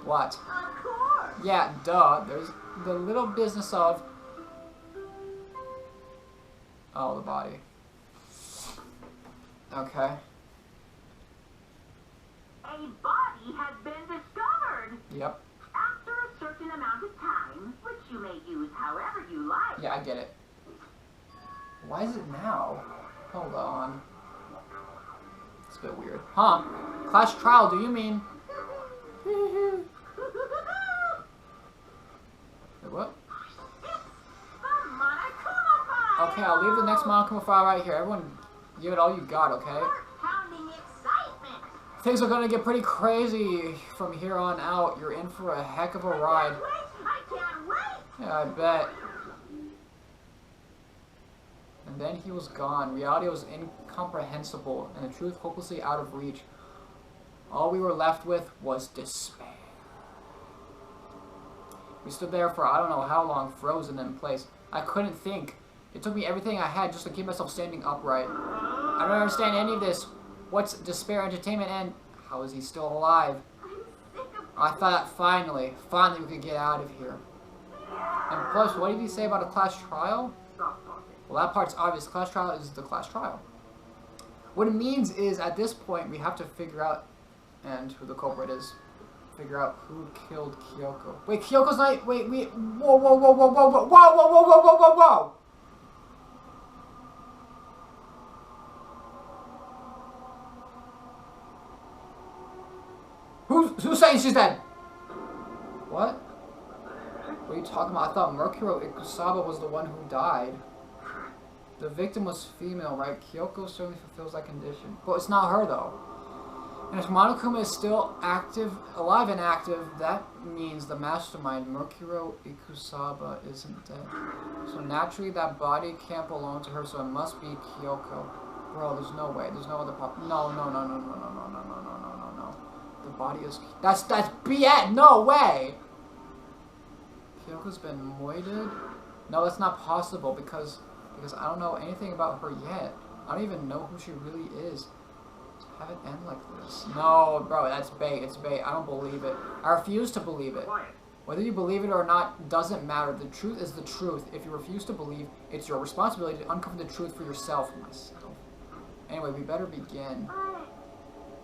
What?
Of course!
Yeah, duh. There's the little business of... Oh, the body. Okay.
A body has been discovered.
Yep.
After a certain amount of time, which you may use however you like.
Yeah, I get it. Why is it now? Hold on. It's a bit weird. Huh? Clash trial, do you mean? Wait, what? Okay, I'll leave the next Monokuma file right here. Everyone, give it all you got, okay? Things are gonna get pretty crazy from here on out. You're in for a heck of a ride.
I can't wait!
Yeah, I bet. And then he was gone. Reality was incomprehensible, and the truth hopelessly out of reach. All we were left with was despair. We stood there for I don't know how long, frozen in place. I couldn't think. It took me everything I had just to keep myself standing upright. I don't understand any of this. What's despair entertainment and how is he still alive? I thought finally we could get out of here. And plus, what did he say about a class trial? Well, that part's obvious. Class trial is the class trial. What it means is, at this point, we have to figure out, and who the culprit is, figure out who killed Kyoko. Wait, Kyoko's not, wait, whoa, whoa, whoa, whoa, whoa, whoa, whoa, whoa, whoa, whoa, whoa, whoa, whoa! Who's saying she's dead? What? What are you talking about? I thought Mercuro Ikusaba was the one who died. The victim was female, right? Kyoko certainly fulfills that condition. But it's not her, though. And if Monokuma is still alive and active, that means the mastermind, Murkiro Ikusaba, isn't dead. So naturally that body can't belong to her, so it must be Kyoko. Bro, there's no way. There's no other No. The body is... That's BS! No way! Kyoko's been moided? No, that's not possible because I don't know anything about her yet. I don't even know who she really is. Have it end like this. No, bro, that's bait. It's bait. I don't believe it. I refuse to believe it. Whether you believe it or not doesn't matter. The truth is the truth. If you refuse to believe, it's your responsibility to uncover the truth for yourself. Anyway, we better begin.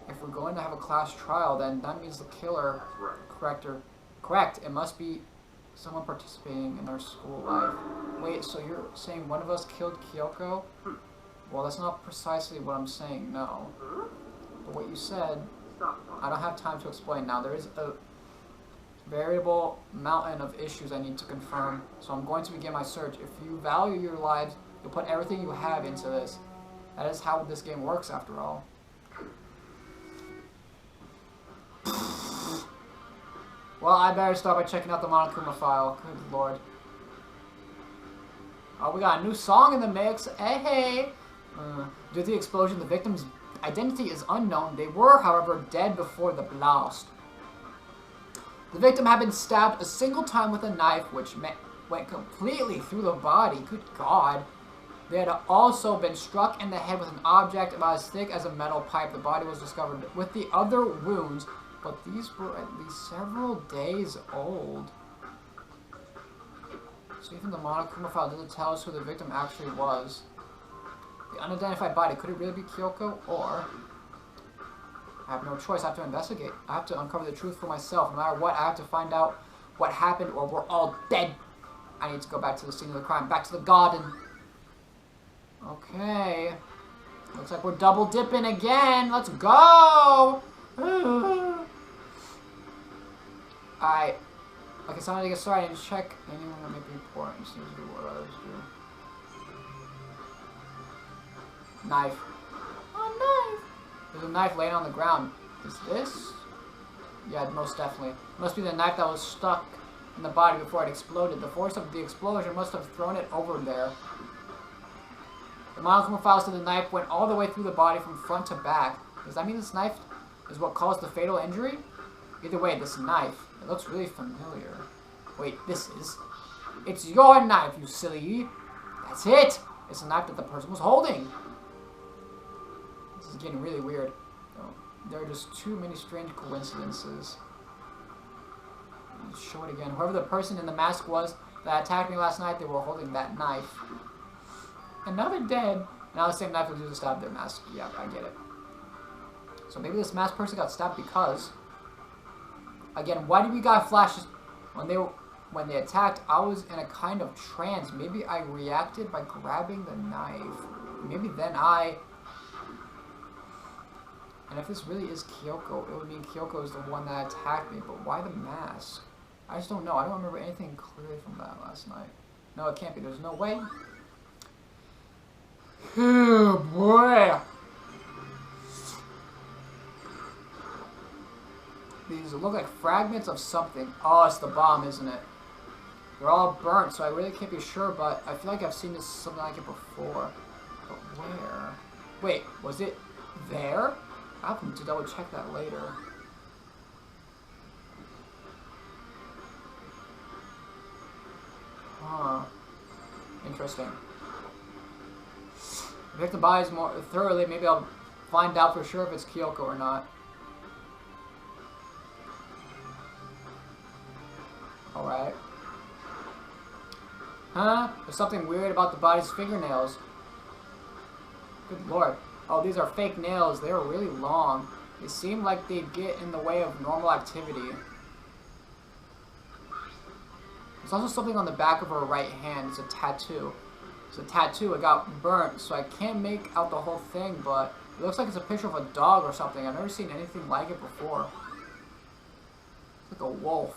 If we're going to have a class trial, then that means the killer, correct, it must be someone participating in our school life. Wait, so you're saying one of us killed Kyoko? Well, that's not precisely what I'm saying, no. But what you said, I don't have time to explain now. There is a variable mountain of issues I need to confirm, so I'm going to begin my search. If you value your lives, you'll put everything you have into this. That is how this game works, after all. Well, I better start by checking out the Monokuma file. Good lord. Oh, we got a new song in the mix. Hey! Due to the explosion, the victim's identity is unknown. They were, however, dead before the blast. The victim had been stabbed a single time with a knife, which went completely through the body. Good god. They had also been struck in the head with an object about as thick as a metal pipe. The body was discovered with the other wounds, but these were at least several days old. So even the Monokuma file doesn't tell us who the victim actually was. The unidentified body, could it really be Kyoko? Or... I have no choice, I have to investigate. I have to uncover the truth for myself. No matter what, I have to find out what happened or we're all dead. I need to go back to the scene of the crime, back to the garden. Okay. Looks like we're double dipping again. Let's go! Alright. Okay, so I'm gonna get started. I need to check anyone that may be important. Seems to do what others do. Knife. Oh, knife! There's a knife laying on the ground. Is this? Yeah, most definitely. It must be the knife that was stuck in the body before it exploded. The force of the explosion must have thrown it over there. The Monokuma file said the knife went all the way through the body from front to back. Does that mean this knife is what caused the fatal injury? Either way, this knife, it looks really familiar. Wait, this is... It's your knife, you silly! That's it! It's the knife that the person was holding! This is getting really weird. Oh, there are just too many strange coincidences. Let's show it again. Whoever the person in the mask was that attacked me last night, they were holding that knife. And now they're dead. Now the same knife was used to stab their mask. Yeah, I get it. So maybe this masked person got stabbed because... Again, why do we got flashes? When they attacked, I was in a kind of trance. Maybe I reacted by grabbing the knife. Maybe then I... And if this really is Kyoko, it would mean Kyoko is the one that attacked me. But why the mask? I just don't know. I don't remember anything clearly from that last night. No, it can't be. There's no way. Oh boy! These look like fragments of something. Oh, it's the bomb, isn't it? They're all burnt, so I really can't be sure, but I feel like I've seen this something like it before. But where? Wait, was it there? I'll have to double check that later. Huh. Interesting. If I check the bodies more thoroughly, maybe I'll find out for sure if it's Kyoko or not. Alright. Huh? There's something weird about the body's fingernails. Good lord. Oh, these are fake nails. They are really long. They seem like they get in the way of normal activity. There's also something on the back of her right hand. It's a tattoo. It's a tattoo. It got burnt, so I can't make out the whole thing, but it looks like it's a picture of a dog or something. I've never seen anything like it before. It's like a wolf.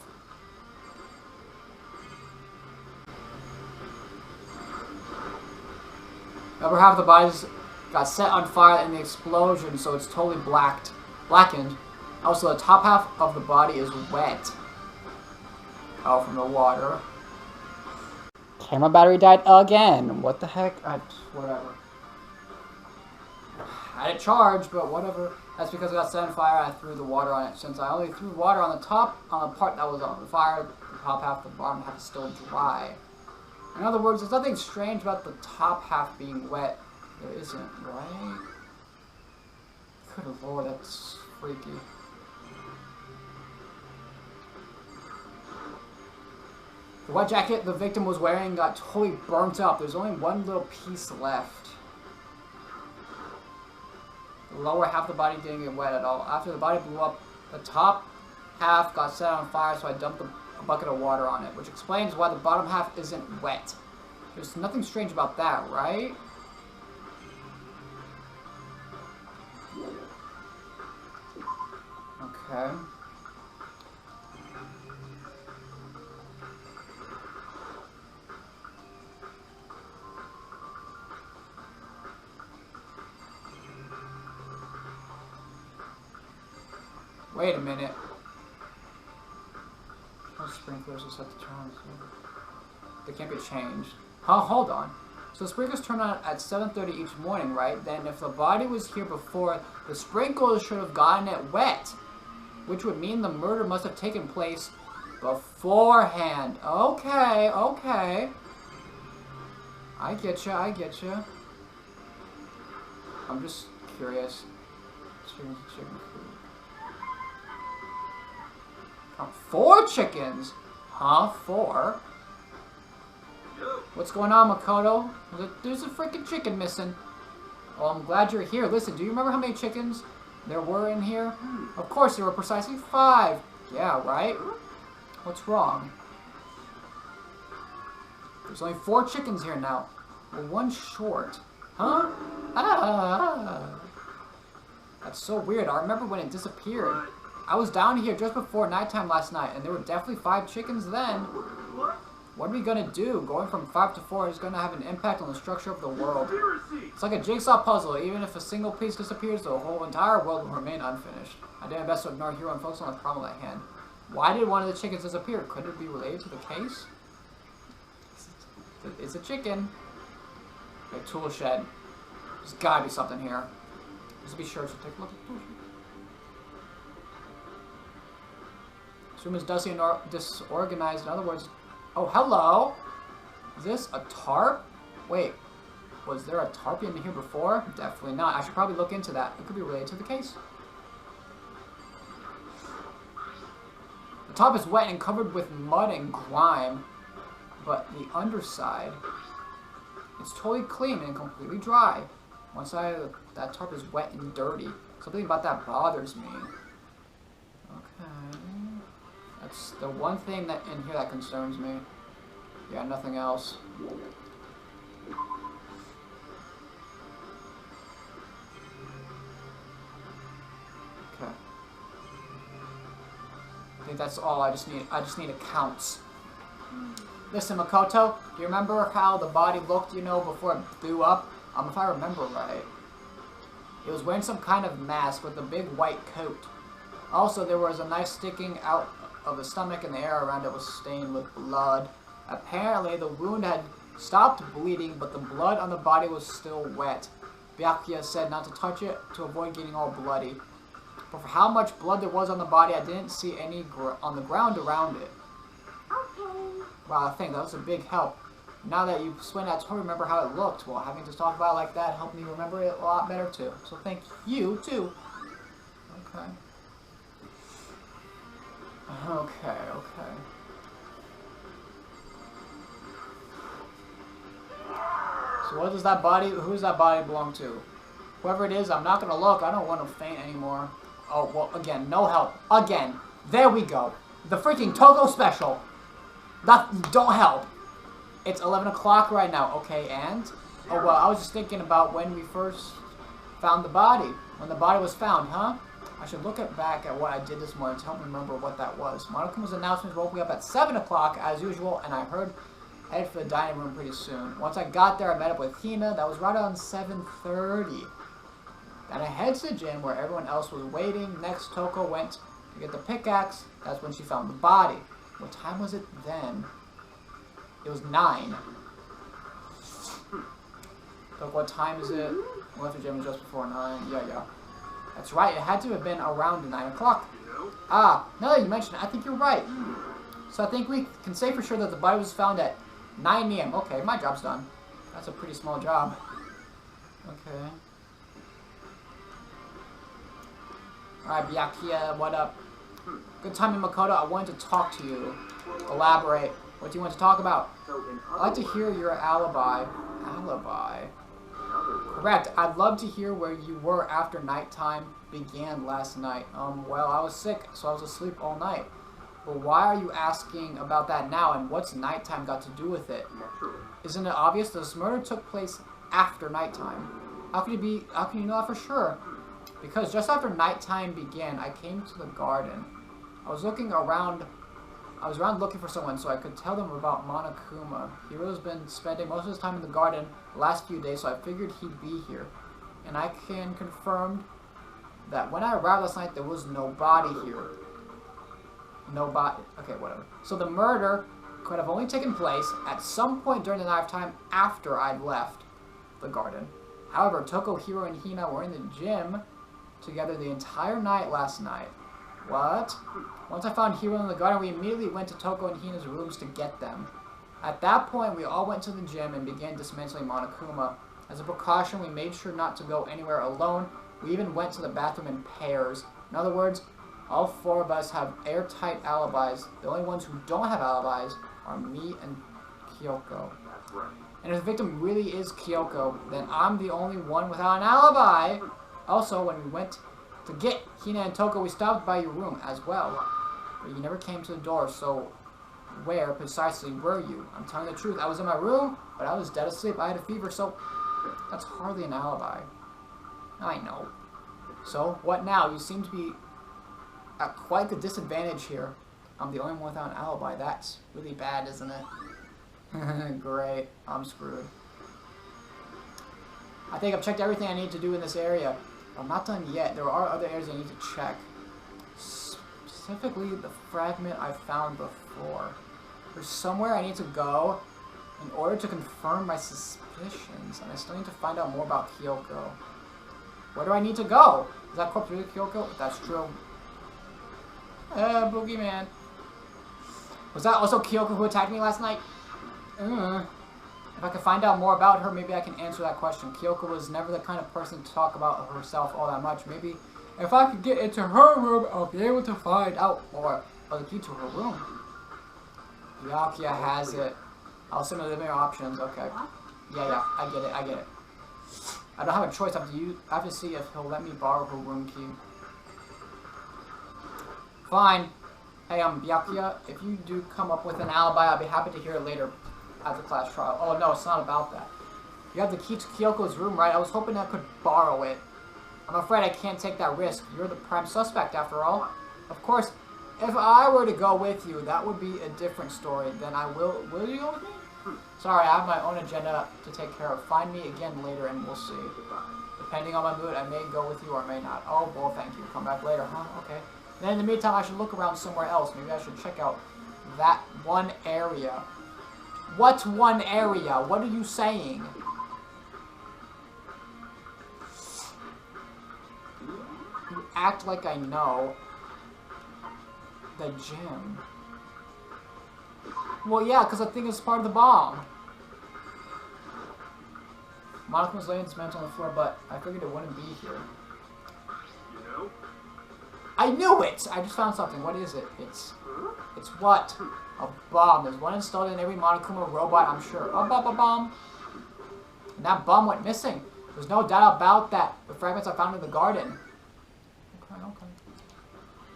Over half the bodies got set on fire in the explosion, so it's totally blacked. blackened. Also, the top half of the body is wet. Oh, from the water. Camera battery died again. What the heck? Whatever. I had it charged, but whatever. That's because it got set on fire. I threw the water on it. Since I only threw water on the top, on the part that was on the fire, the top half, the bottom half is still dry. In other words, there's nothing strange about the top half being wet. There isn't, right? Good lord, that's freaky. The white jacket the victim was wearing got totally burnt up. There's only one little piece left. The lower half of the body didn't get wet at all. After the body blew up, the top half got set on fire, so I dumped a bucket of water on it, which explains why the bottom half isn't wet. There's nothing strange about that, right? Okay. Wait a minute. Those sprinklers are set to turn on. They can't be changed. Huh? Hold on. So the sprinklers turn on at 7:30 each morning, right? Then if the body was here before, the sprinklers should have gotten it wet. Which would mean the murder must have taken place beforehand. Okay, okay. I get you, I get you. I'm just curious. Chicken food. 4 chickens? Huh? 4? What's going on, Makoto? There's a freaking chicken missing. Oh, I'm glad you're here. Listen, do you remember how many chickens there were in here? Of course, there were precisely 5. Yeah, right? What's wrong? There's only 4 chickens here now. Well, 1 short. Huh? Ah! That's so weird. I remember when it disappeared. I was down here just before nighttime last night, and there were definitely 5 chickens then. What are we gonna do? Going from 5 to 4 is gonna have an impact on the structure of the world. It's like a jigsaw puzzle. Even if a single piece disappears, the whole entire world will remain unfinished. I did my best to ignore Hero and focus on the problem at hand. Why did one of the chickens disappear? Could it be related to the case? It's a chicken. A tool shed. There's gotta be something here. Just be sure to take a look at the tool shed. This room is dusty and disorganized. In other words, oh, hello! Is this a tarp? Wait, was there a tarp in here before? Definitely not. I should probably look into that. It could be related to the case. The top is wet and covered with mud and grime, but the underside, it's totally clean and completely dry. One side of that tarp is wet and dirty. Something about that bothers me. Okay. That's the one thing that in here that concerns me. Yeah, nothing else. Okay. I think that's all. I just need accounts. Listen, Makoto, do you remember how the body looked, you know, before it blew up? If I remember right. It was wearing some kind of mask with a big white coat. Also, there was a knife sticking out of the stomach, and the air around it was stained with blood. Apparently, the wound had stopped bleeding, but the blood on the body was still wet. Byakuya said not to touch it to avoid getting all bloody. But for how much blood there was on the body, I didn't see any on the ground around it.
Okay.
Wow, I think that was a big help. Now that you explained that, I totally remember how it looked. Well, having to talk about it like that helped me remember it a lot better, too. So thank you, too. Okay. Okay. So what does that body, who does that body belong to? Whoever it is, I'm not going to look. I don't want to faint anymore. Oh, well, again, no help. Again. There we go. The freaking Togo special. Don't help. It's 11 o'clock right now. Okay, and? Oh, well, I was just thinking about when we first found the body. When the body was found, huh? I should look back at what I did this morning to help me remember what that was. Monokuma's announcements woke me up at 7 o'clock, as usual, and I headed for the dining room pretty soon. Once I got there, I met up with Hina. That was right around 7:30. Then I head to the gym where everyone else was waiting. Next, Toko went to get the pickaxe. That's when she found the body. What time was it then? It was 9. Toko, what time is it? We left the gym just before 9. Yeah. That's right. It had to have been around 9 o'clock. Ah, now that you mention it, I think you're right. So I think we can say for sure that the body was found at 9 a.m. Okay, my job's done. That's a pretty small job. Okay. Alright, Byakuya, what up? Good timing, Makoto. I wanted to talk to you. Elaborate. What do you want to talk about? I'd like to hear your alibi. Alibi? Correct. I'd love to hear where you were after nighttime began last night. Well, I was sick, so I was asleep all night. But why are you asking about that now, and what's nighttime got to do with it? Isn't it obvious this murder took place after nighttime? How can you know that for sure? Because just after nighttime began, I came to the garden. I was around looking for someone so I could tell them about Monokuma. Hiro's been spending most of his time in the garden the last few days, so I figured he'd be here. And I can confirm that when I arrived last night, there was no body here. No body. Okay, whatever. So the murder could have only taken place at some point during the night time after I'd left the garden. However, Toko, Hiro, and Hina were in the gym together the entire night last night. What? Once I found Hiro in the garden, we immediately went to Toko and Hina's rooms to get them. At that point, we all went to the gym and began dismantling Monokuma. As a precaution, we made sure not to go anywhere alone. We even went to the bathroom in pairs. In other words, all 4 of us have airtight alibis. The only ones who don't have alibis are me and Kyoko.
That's right.
And if the victim really is Kyoko, then I'm the only one without an alibi. Also, when we went to get Hina and Toko, we stopped by your room as well. But you never came to the door, so where precisely were you? I'm telling the truth, I was in my room, but I was dead asleep. I had a fever, so that's hardly an alibi. I know. So, what now? You seem to be at quite the disadvantage here. I'm the only one without an alibi. That's really bad, isn't it? Great. I'm screwed. I think I've checked everything I need to do in this area. I'm not done yet. There are other areas I need to check. Specifically, the fragment I found before. There's somewhere I need to go in order to confirm my suspicions. And I still need to find out more about Kyoko. Where do I need to go? Is that corpse really Kyoko? If that's true. Boogeyman. Was that also Kyoko who attacked me last night? If I could find out more about her, maybe I can answer that question. Kyoko was never the kind of person to talk about herself all that much. Maybe if I could get into her room, I'll be able to find out more of the key to her room. Byakuya has it. I'll send her the main options. Okay. Yeah, I get it. I don't have a choice. I have to see if he'll let me borrow her room key. Fine. Hey, Byakuya, if you do come up with an alibi, I'll be happy to hear it later at the class trial. Oh, no, it's not about that. You have the key to Kyoko's room, right? I was hoping I could borrow it. I'm afraid I can't take that risk. You're the prime suspect, after all. Of course, if I were to go with you, that would be a different story. Then I will... Will you go with me? Sorry, I have my own agenda to take care of. Find me again later and we'll see. Depending on my mood, I may go with you or may not. Oh, well, thank you. Come back later, huh? Okay. Then in the meantime, I should look around somewhere else. Maybe I should check out that one area. What one area? What are you saying? You act like I know. The gym. Well, yeah, because I think it's part of the bomb. Monica was laying dismantled on the floor, but I figured it wouldn't be here.
You know?
I knew it! I just found something. What is it? It's what? A bomb. There's one installed in every Monokuma robot, I'm sure. A bomb. And that bomb went missing. There's no doubt about that. The fragments I found in the garden.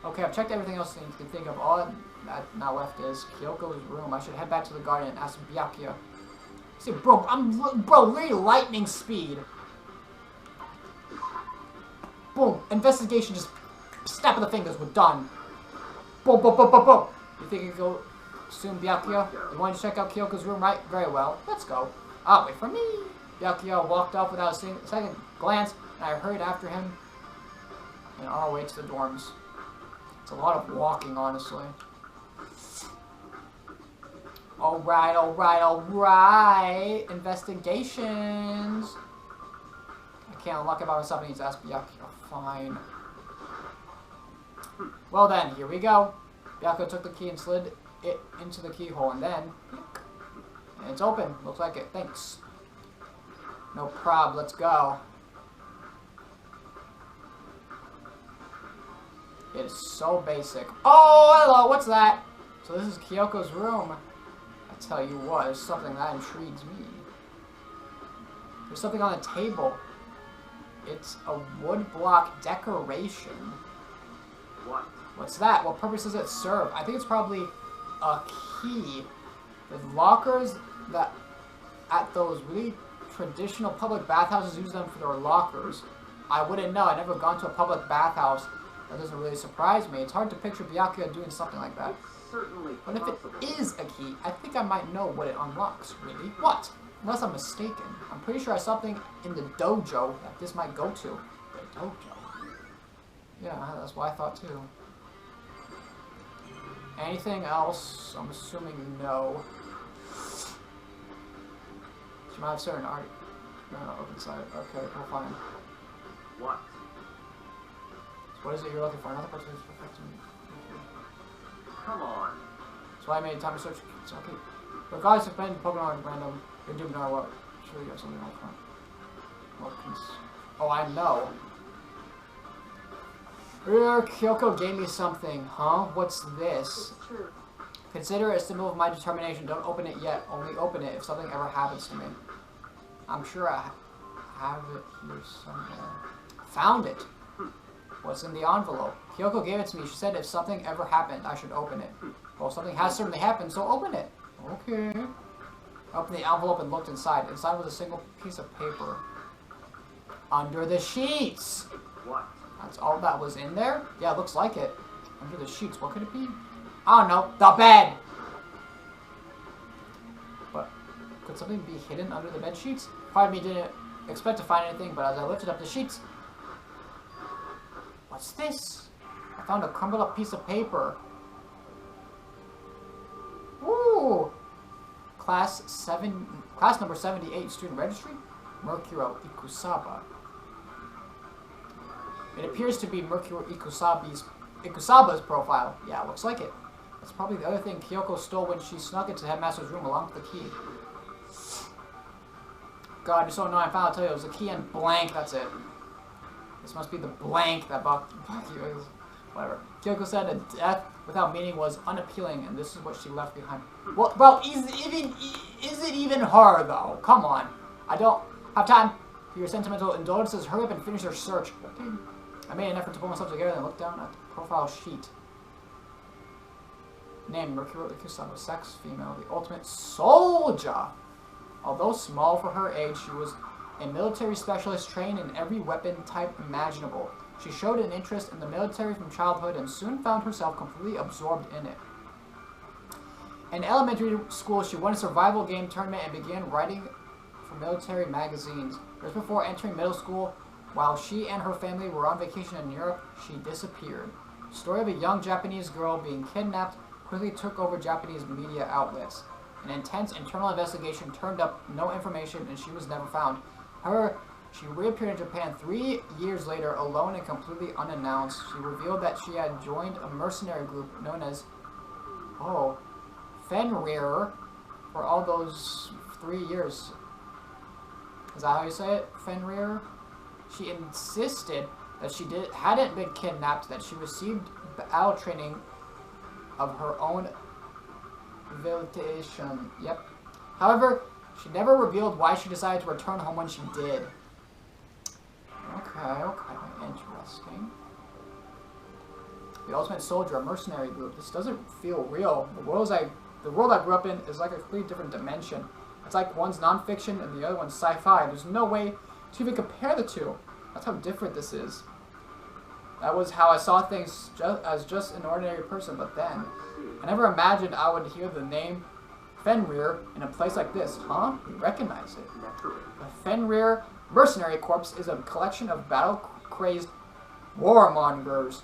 Okay, I've checked everything else you can think of. All that now left is Kyoko's room. I should head back to the garden and ask Byakuya. See, bro, really lightning speed. Boom. Investigation, just snap of the fingers. We're done. Boom, boom, boom, boom, boom. You think you can go soon, Byakuya? You want to check out Kyoko's room, right? Very well. Let's go. Wait for me. Byakuya walked off without a second glance. And I hurried after him and on our way to the dorms. It's a lot of walking, honestly. Alright, alright, alright. Investigations. I can't unlock it by myself. I need to ask Byakuya. Fine. Well then, here we go. Byakuya took the key and slid it into the keyhole, and then... And it's open. Looks like it. Thanks. No prob. Let's go. It is so basic. Oh, hello. What's that? So this is Kyoko's room. I tell you what, there's something that intrigues me. There's something on the table. It's a wood block decoration.
What?
What's that? What purpose does it serve? I think it's probably a key. The lockers that at those really traditional public bathhouses use them for their lockers. I wouldn't know. I've never gone to a public bathhouse. That doesn't really surprise me. It's hard to picture Byakuya doing something like that.
It's certainly
But if
possible.
it is a key, I think I might know what it unlocks, really. What? Unless I'm mistaken. I'm pretty sure I saw something in the dojo that this might go to. The dojo? Yeah, that's what I thought too. Anything else? I'm assuming no. She might have certain art. No, open side. Okay, we'll find.
What?
So what is it you're looking for? Another person who's perfecting.
Come on.
So I made time to search. It's okay. Regardless of playing Pokemon random, you're doing no what? Sure you have something on front. Oh, I know. Kyoko gave me something, huh? What's this?
It's true.
Consider it a symbol of my determination. Don't open it yet. Only open it if something ever happens to me. I'm sure I have it here somewhere. Found it. What's in the envelope? Kyoko gave it to me. She said if something ever happened, I should open it. Well, something has certainly happened, so open it. Okay. I opened the envelope and looked inside. Inside was a single piece of paper. Under the sheets!
What?
That's all that was in there? Yeah, it looks like it. Under the sheets, what could it be? I don't know. The bed! But could something be hidden under the bed sheets? Part of me didn't expect to find anything, but as I lifted up the sheets... What's this? I found a crumbled up piece of paper. Ooh! Class number 78, student registry? Mercuro Ikusaba. It appears to be Mercuro Ikusaba's profile. Yeah, looks like it. That's probably the other thing Kyoko stole when she snuck into Headmaster's room along with the key. God, you're so annoying. I found out, tell you, it was the key and blank, that's it. This must be the blank that Byakuya is. Whatever. Kyoko said a death without meaning was unappealing, and this is what she left behind. Well, bro, is it even her, though? Come on. I don't have time for your sentimental indulgences. Hurry up and finish your search. Okay. I made an effort to pull myself together and look down at the profile sheet. Name, Mercuro Ikusaba. Sex, female. The ultimate soldier. Although small for her age, she was a military specialist trained in every weapon type imaginable. She showed an interest in the military from childhood and soon found herself completely absorbed in it. In elementary school, she won a survival game tournament and began writing for military magazines. Just before entering middle school, while she and her family were on vacation in Europe, she disappeared. The story of a young Japanese girl being kidnapped quickly took over Japanese media outlets. An intense internal investigation turned up no information and she was never found. However, she reappeared in Japan 3 years later, alone and completely unannounced. She revealed that she had joined a mercenary group known as, Fenrir for all those 3 years. Is that how you say it? Fenrir? She insisted that she hadn't been kidnapped, that she received battle training of her own volition. Yep. However, she never revealed why she decided to return home when she did. Okay, interesting. The Ultimate Soldier, a mercenary group. This doesn't feel real. The world I grew up in is like a completely different dimension. It's like one's non-fiction and the other one's sci-fi. There's no way to even compare the two. That's how different this is. That was how I saw things as just an ordinary person, but then I never imagined I would hear the name Fenrir in a place like this. Huh? You recognize it.
Naturally.
The Fenrir Mercenary Corps is a collection of battle-crazed warmongers.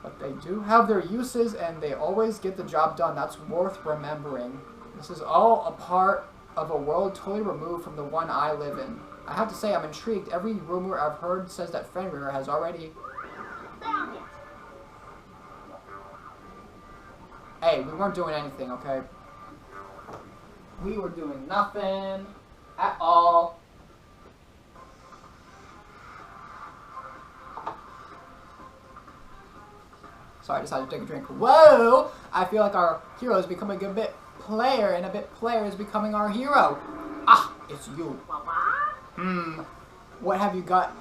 But they do have their uses, and they always get the job done. That's worth remembering. This is all a part of a world totally removed from the one I live in. I have to say, I'm intrigued. Every rumor I've heard says that Fenrir has already...
Found it.
Hey, we weren't doing anything, okay? We were doing nothing at all. Sorry, I decided to take a drink. Whoa! I feel like our hero is becoming a bit player, and a bit player is becoming our hero. Ah, it's you. What have you got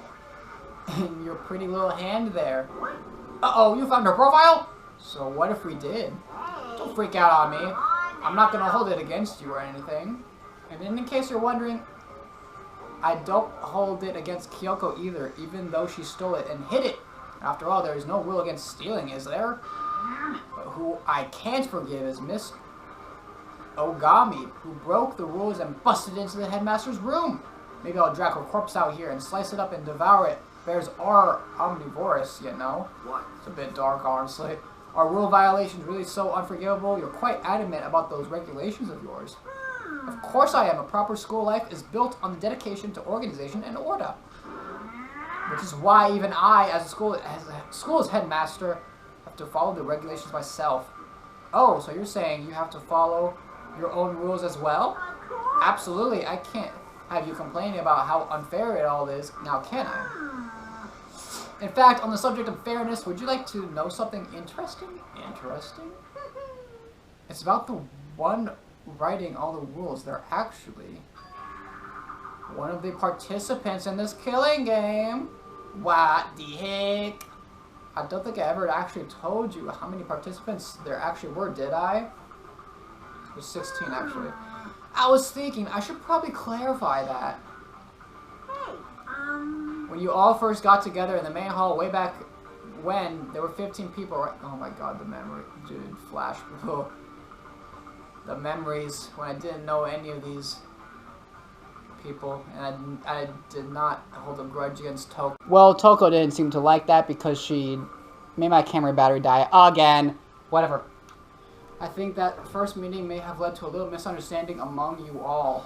in your pretty little hand there? Uh-oh, you found her profile? So what if we did? Don't freak out on me. I'm not going to hold it against you or anything. And in case you're wondering, I don't hold it against Kyoko either, even though she stole it and hid it. After all, there is no rule against stealing, is there? But who I can't forgive is Miss Ogami, who broke the rules and busted into the headmaster's room. Maybe I'll drag her corpse out here and slice it up and devour it. Bears are omnivorous, you know.
What?
It's a bit dark, honestly. Are rule violations really so unforgivable? You're quite adamant about those regulations of yours. Of course I am. A proper school life is built on the dedication to organization and order. Which is why even I, as a school's headmaster, have to follow the regulations myself. Oh, so you're saying you have to follow your own rules as well? Absolutely. I can't have you complaining about how unfair it all is, now can I? In fact, on the subject of fairness, would you like to know something interesting? Interesting? It's about the one writing all the rules. They're actually one of the participants in this killing game. What the heck? I don't think I ever actually told you how many participants there actually were, did I? It was 16 actually. I was thinking I should probably clarify that.
Hey,
When you all first got together in the main hall way back when, there were 15 people, right? Oh my god, the memory. Dude, flash. The memories when I didn't know any of these people, and I did not hold a grudge against Toko. Well, Toko didn't seem to like that because she made my camera battery die again. Whatever. I think that first meeting may have led to a little misunderstanding among you all.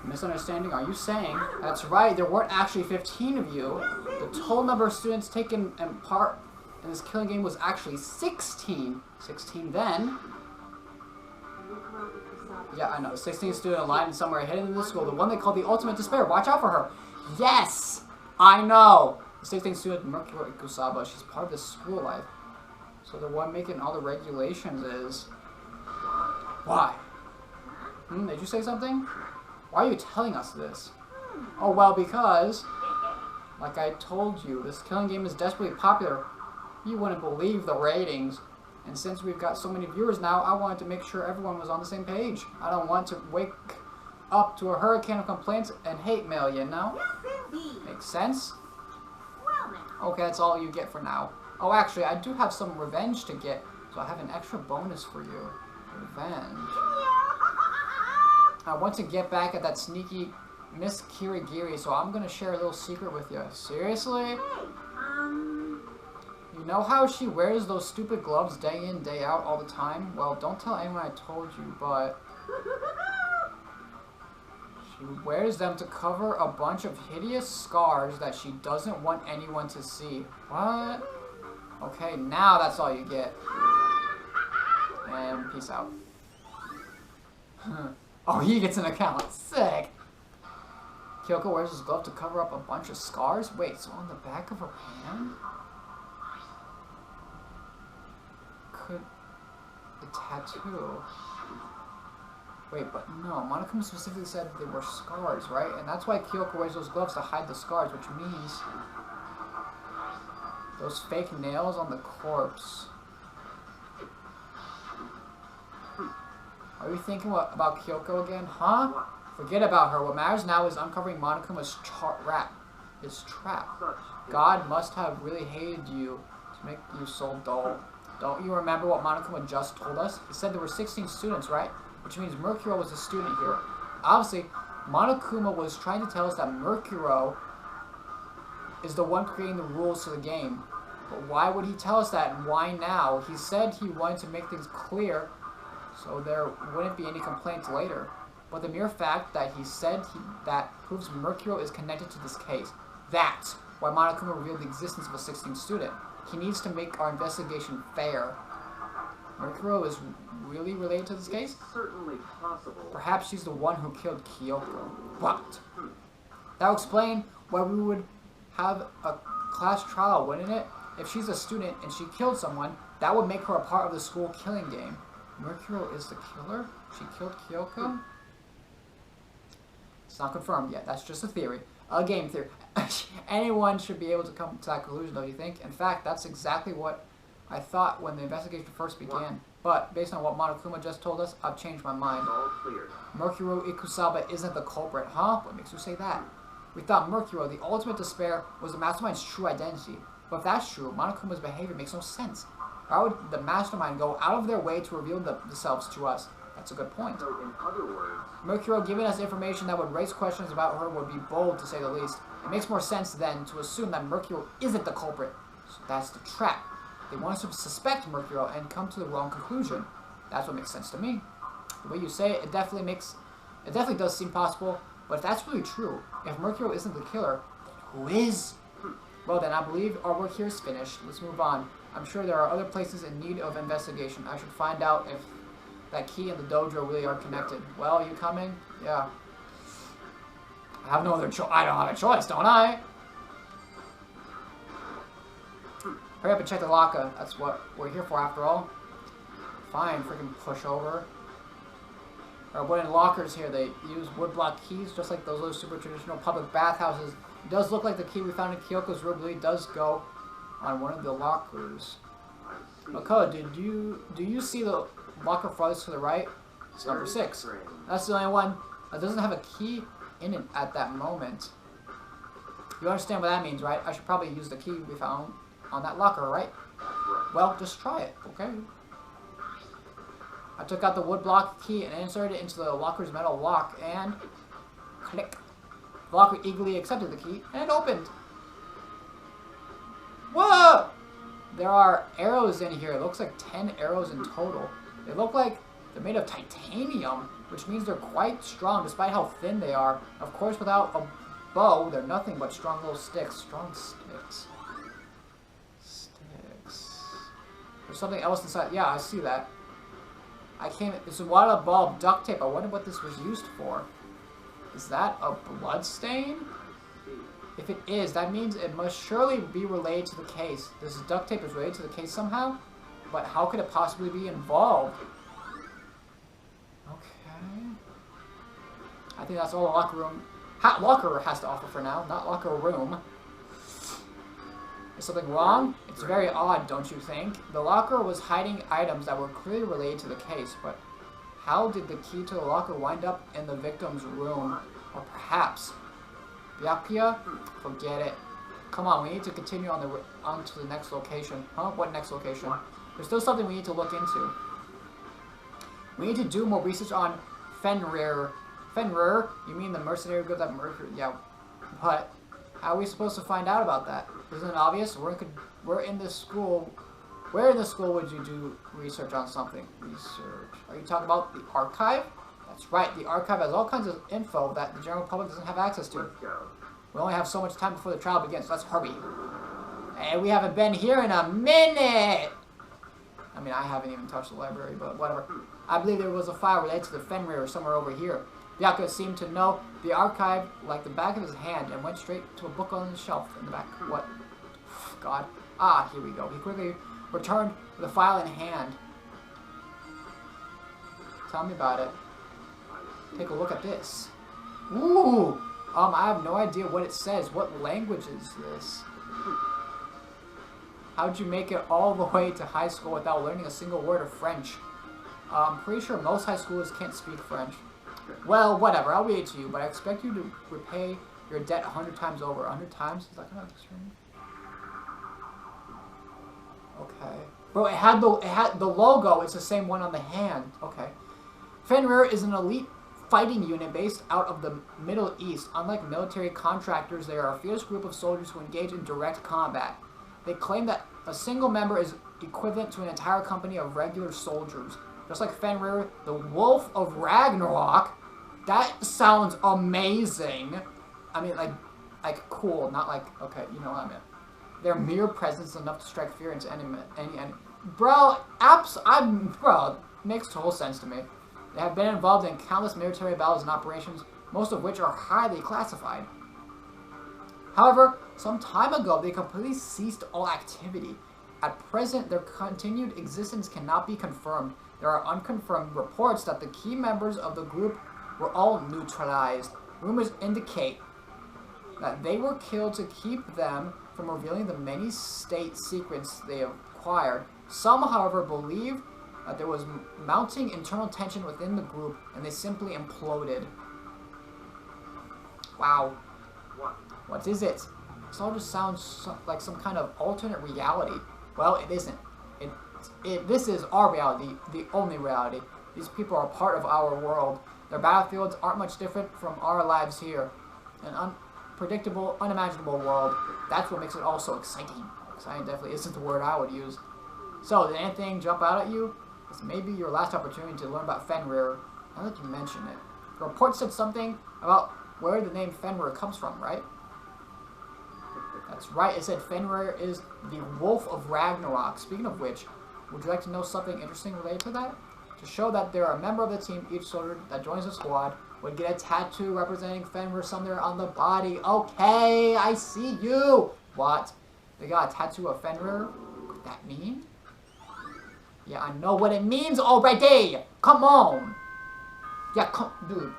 Misunderstanding? Are you saying? That's right, there weren't actually 15 of you. The total number of students taken in part in this killing game was actually 16. 16 then. Yeah, I know. 16 student alive somewhere hidden in the school. The one they call the ultimate despair. Watch out for her. Yes! I know! The 16 student Mercury Kusaba. She's part of the school life. So the one making all the regulations is... Why? Did you say something? Why are you telling us this? Oh, well, because... Like I told you, this killing game is desperately popular. You wouldn't believe the ratings. And since we've got so many viewers now, I wanted to make sure everyone was on the same page. I don't want to wake up to a hurricane of complaints and hate mail, you know?
yes, indeed.
Makes sense?
Well, now.
Okay, that's all you get for now. Oh, actually, I do have some revenge to get, so I have an extra bonus for you. Revenge. I want to get back at that sneaky Miss Kirigiri, so I'm going to share a little secret with you. Seriously?
Hey,
You know how she wears those stupid gloves day in, day out all the time? Well, don't tell anyone I told you, but... She wears them to cover a bunch of hideous scars that she doesn't want anyone to see. What? Okay, now that's all you get. And peace out. Oh, he gets an account. Sick! Kyoko wears his glove to cover up a bunch of scars? Wait, so on the back of her hand? Could... the tattoo... Wait, but no, Monokuma specifically said they were scars, right? And that's why Kyoko wears those gloves to hide the scars, which means... those fake nails on the corpse. Are you thinking about Kyoko again? Huh? Forget about her. What matters now is uncovering Monokuma's trap. God must have really hated you to make you so dull. Don't you remember what Monokuma just told us? He said there were 16 students, right? Which means Mercurial was a student here. Obviously, Monokuma was trying to tell us that Mercuro is the one creating the rules to the game. But why would he tell us that, and why now? He said he wanted to make things clear so there wouldn't be any complaints later. But the mere fact that he said that proves Mercuro is connected to this case. That's why Monokuma revealed the existence of a 16th student. He needs to make our investigation fair. Mercuro is really related to this case?
It's certainly possible.
Perhaps she's the one who killed Kyoko. What? That would explain why we would have a class trial, wouldn't it? If she's a student and she killed someone, that would make her a part of the school killing game. Mercuro is the killer? She killed Kyoko? It's not confirmed yet. That's just a theory. A game theory. Anyone should be able to come to that conclusion, don't you think? In fact, that's exactly what I thought when the investigation first began. But, based on what Monokuma just told us, I've changed my mind.
All clear.
Mercuro Ikusaba isn't the culprit, huh? What makes you say that? We thought Mercuro, the ultimate despair, was the mastermind's true identity. But if that's true, Monokuma's behavior makes no sense. Why would the mastermind go out of their way to reveal themselves to us? That's a good point.
So, in other words,
Mercuro giving us information that would raise questions about her would be bold, to say the least. It makes more sense, then, to assume that Mercuro isn't the culprit. So that's the trap. They want us to suspect Mercuro and come to the wrong conclusion. That's what makes sense to me. The way you say it, it definitely does seem possible. But if that's really true, if Mercuro isn't the killer, then who is? Well then, I believe our work here is finished. Let's move on. I'm sure there are other places in need of investigation. I should find out if that key and the dojo really are connected. Well, you coming? Yeah. I have no other choice. I don't have a choice, don't I? Hurry up and check the locker. That's what we're here for, after all. Fine, freaking pushover. There are wooden lockers here. They use woodblock keys, just like those little super traditional public bathhouses. It does look like the key we found in Kyoko's room really does go on one of the lockers. Makoto, do you see the locker farthest to the right? It's number 6. That's the only one that doesn't have a key in it at that moment. You understand what that means, right? I should probably use the key we found on that locker, right? Well, just try it, okay? I took out the woodblock key and inserted it into the locker's metal lock, and click. The locker eagerly accepted the key, and it opened. Whoa! There are arrows in here. It looks like 10 arrows in total. They look like they're made of titanium, which means they're quite strong despite how thin they are. Of course, without a bow, they're nothing but strong little sticks. Strong sticks. There's something else inside. Yeah, I see that. It's a water ball of duct tape. I wonder what this was used for. Is that a blood stain? If it is, that means it must surely be related to the case. This duct tape is related to the case somehow? But how could it possibly be involved? Okay. I think that's all the locker has to offer for now, not locker room. Is something wrong? It's very odd, don't you think? The locker was hiding items that were clearly related to the case, but how did the key to the locker wind up in the victim's room? Or perhaps Byakuya? Forget it. Come on, we need to continue on to the next location. Huh? What next location? There's still something we need to look into. We need to do more research on Fenrir. Fenrir? You mean the mercenary who gives that Mercury? Yeah. But how are we supposed to find out about that? Isn't it obvious? We're in this school. Where in the school would you do research on something? Research. Are you talking about the archive? That's right. The archive has all kinds of info that the general public doesn't have access to.
let's go.
We only have so much time before the trial begins, so let's hurry. And we haven't been here in a minute! I mean, I haven't even touched the library, but whatever. I believe there was a file related to the Fenrir somewhere over here. Byakuya seemed to know the archive like the back of his hand and went straight to a book on the shelf in the back. What? God. Ah, here we go. He quickly returned with a file in hand. Tell me about it. Take a look at this. Ooh! I have no idea what it says. What language is this? How'd you make it all the way to high school without learning a single word of French? I'm pretty sure most high schoolers can't speak French. Well, whatever. I'll read it to you, but I expect you to repay your debt 100 times over. 100 times? Is that kind of extreme? Okay. Bro, it had the logo. It's the same one on the hand. Okay. Fenrir is an elite fighting unit based out of the Middle East. Unlike military contractors, they are a fierce group of soldiers who engage in direct combat. They claim that a single member is equivalent to an entire company of regular soldiers. Just like Fenrir, the Wolf of Ragnarok. That sounds amazing. I mean, like cool, not like, okay, you know what I mean. Their mere presence is enough to strike fear into any enemy. Bro, bro, makes total sense to me. They have been involved in countless military battles and operations, most of which are highly classified. However, some time ago, they completely ceased all activity. At present, their continued existence cannot be confirmed. There are unconfirmed reports that the key members of the group were all neutralized. Rumors indicate that they were killed to keep them from revealing the many state secrets they acquired. Some, however, believe that there was mounting internal tension within the group, and they simply imploded. Wow. What is it? This all just sounds like some kind of alternate reality. Well, it isn't. This is our reality, the only reality. These people are part of our world. Their battlefields aren't much different from our lives here. An unpredictable, unimaginable world. That's what makes it all so exciting. Exciting definitely isn't the word I would use. So, did anything jump out at you? This may be your last opportunity to learn about Fenrir. Now that you mention it. The report said something about where the name Fenrir comes from, right? That's right, it said Fenrir is the Wolf of Ragnarok. Speaking of which, would you like to know something interesting related to that? To show that they're a member of the team, each soldier that joins the squad would get a tattoo representing Fenrir somewhere on the body. Okay, I see you! What? They got a tattoo of Fenrir? What could that mean? Yeah, I know what it means already! Come on! Yeah, come, dude.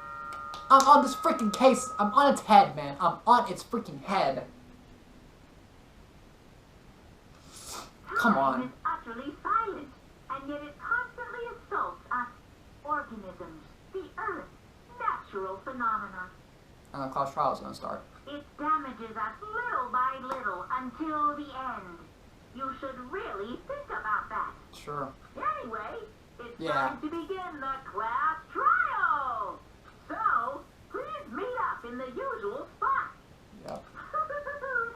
I'm on this freaking case. I'm on its head, man. I'm on its freaking head. Come on.
Time is utterly silent, and yet it constantly assaults us organisms, the Earth, natural phenomena.
And the class trial is going to start.
It damages us little by little until the end. You should really think about that.
Sure.
Anyway, it's time to begin the class trial. So, please meet up in the usual spot.
Yep.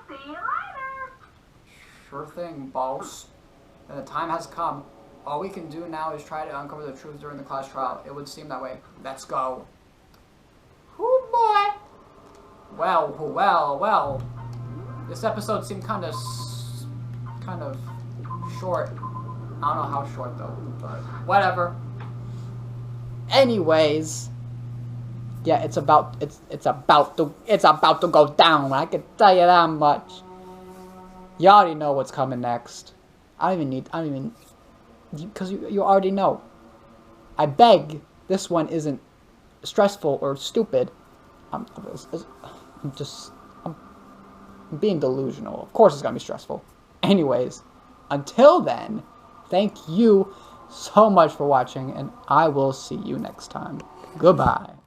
See you later.
Sure thing, boss. And the time has come. All we can do now is try to uncover the truth during the class trial. It would seem that way. Let's go. Oh boy. Well. This episode seemed kind of short. I don't know how short though, but whatever. Anyways, yeah, it's about to go down. I can tell you that much. You already know what's coming next. Because you already know. I beg, this one isn't stressful or stupid. I'm being delusional. Of course it's gonna be stressful. Anyways, until then, thank you so much for watching, and I will see you next time. Goodbye.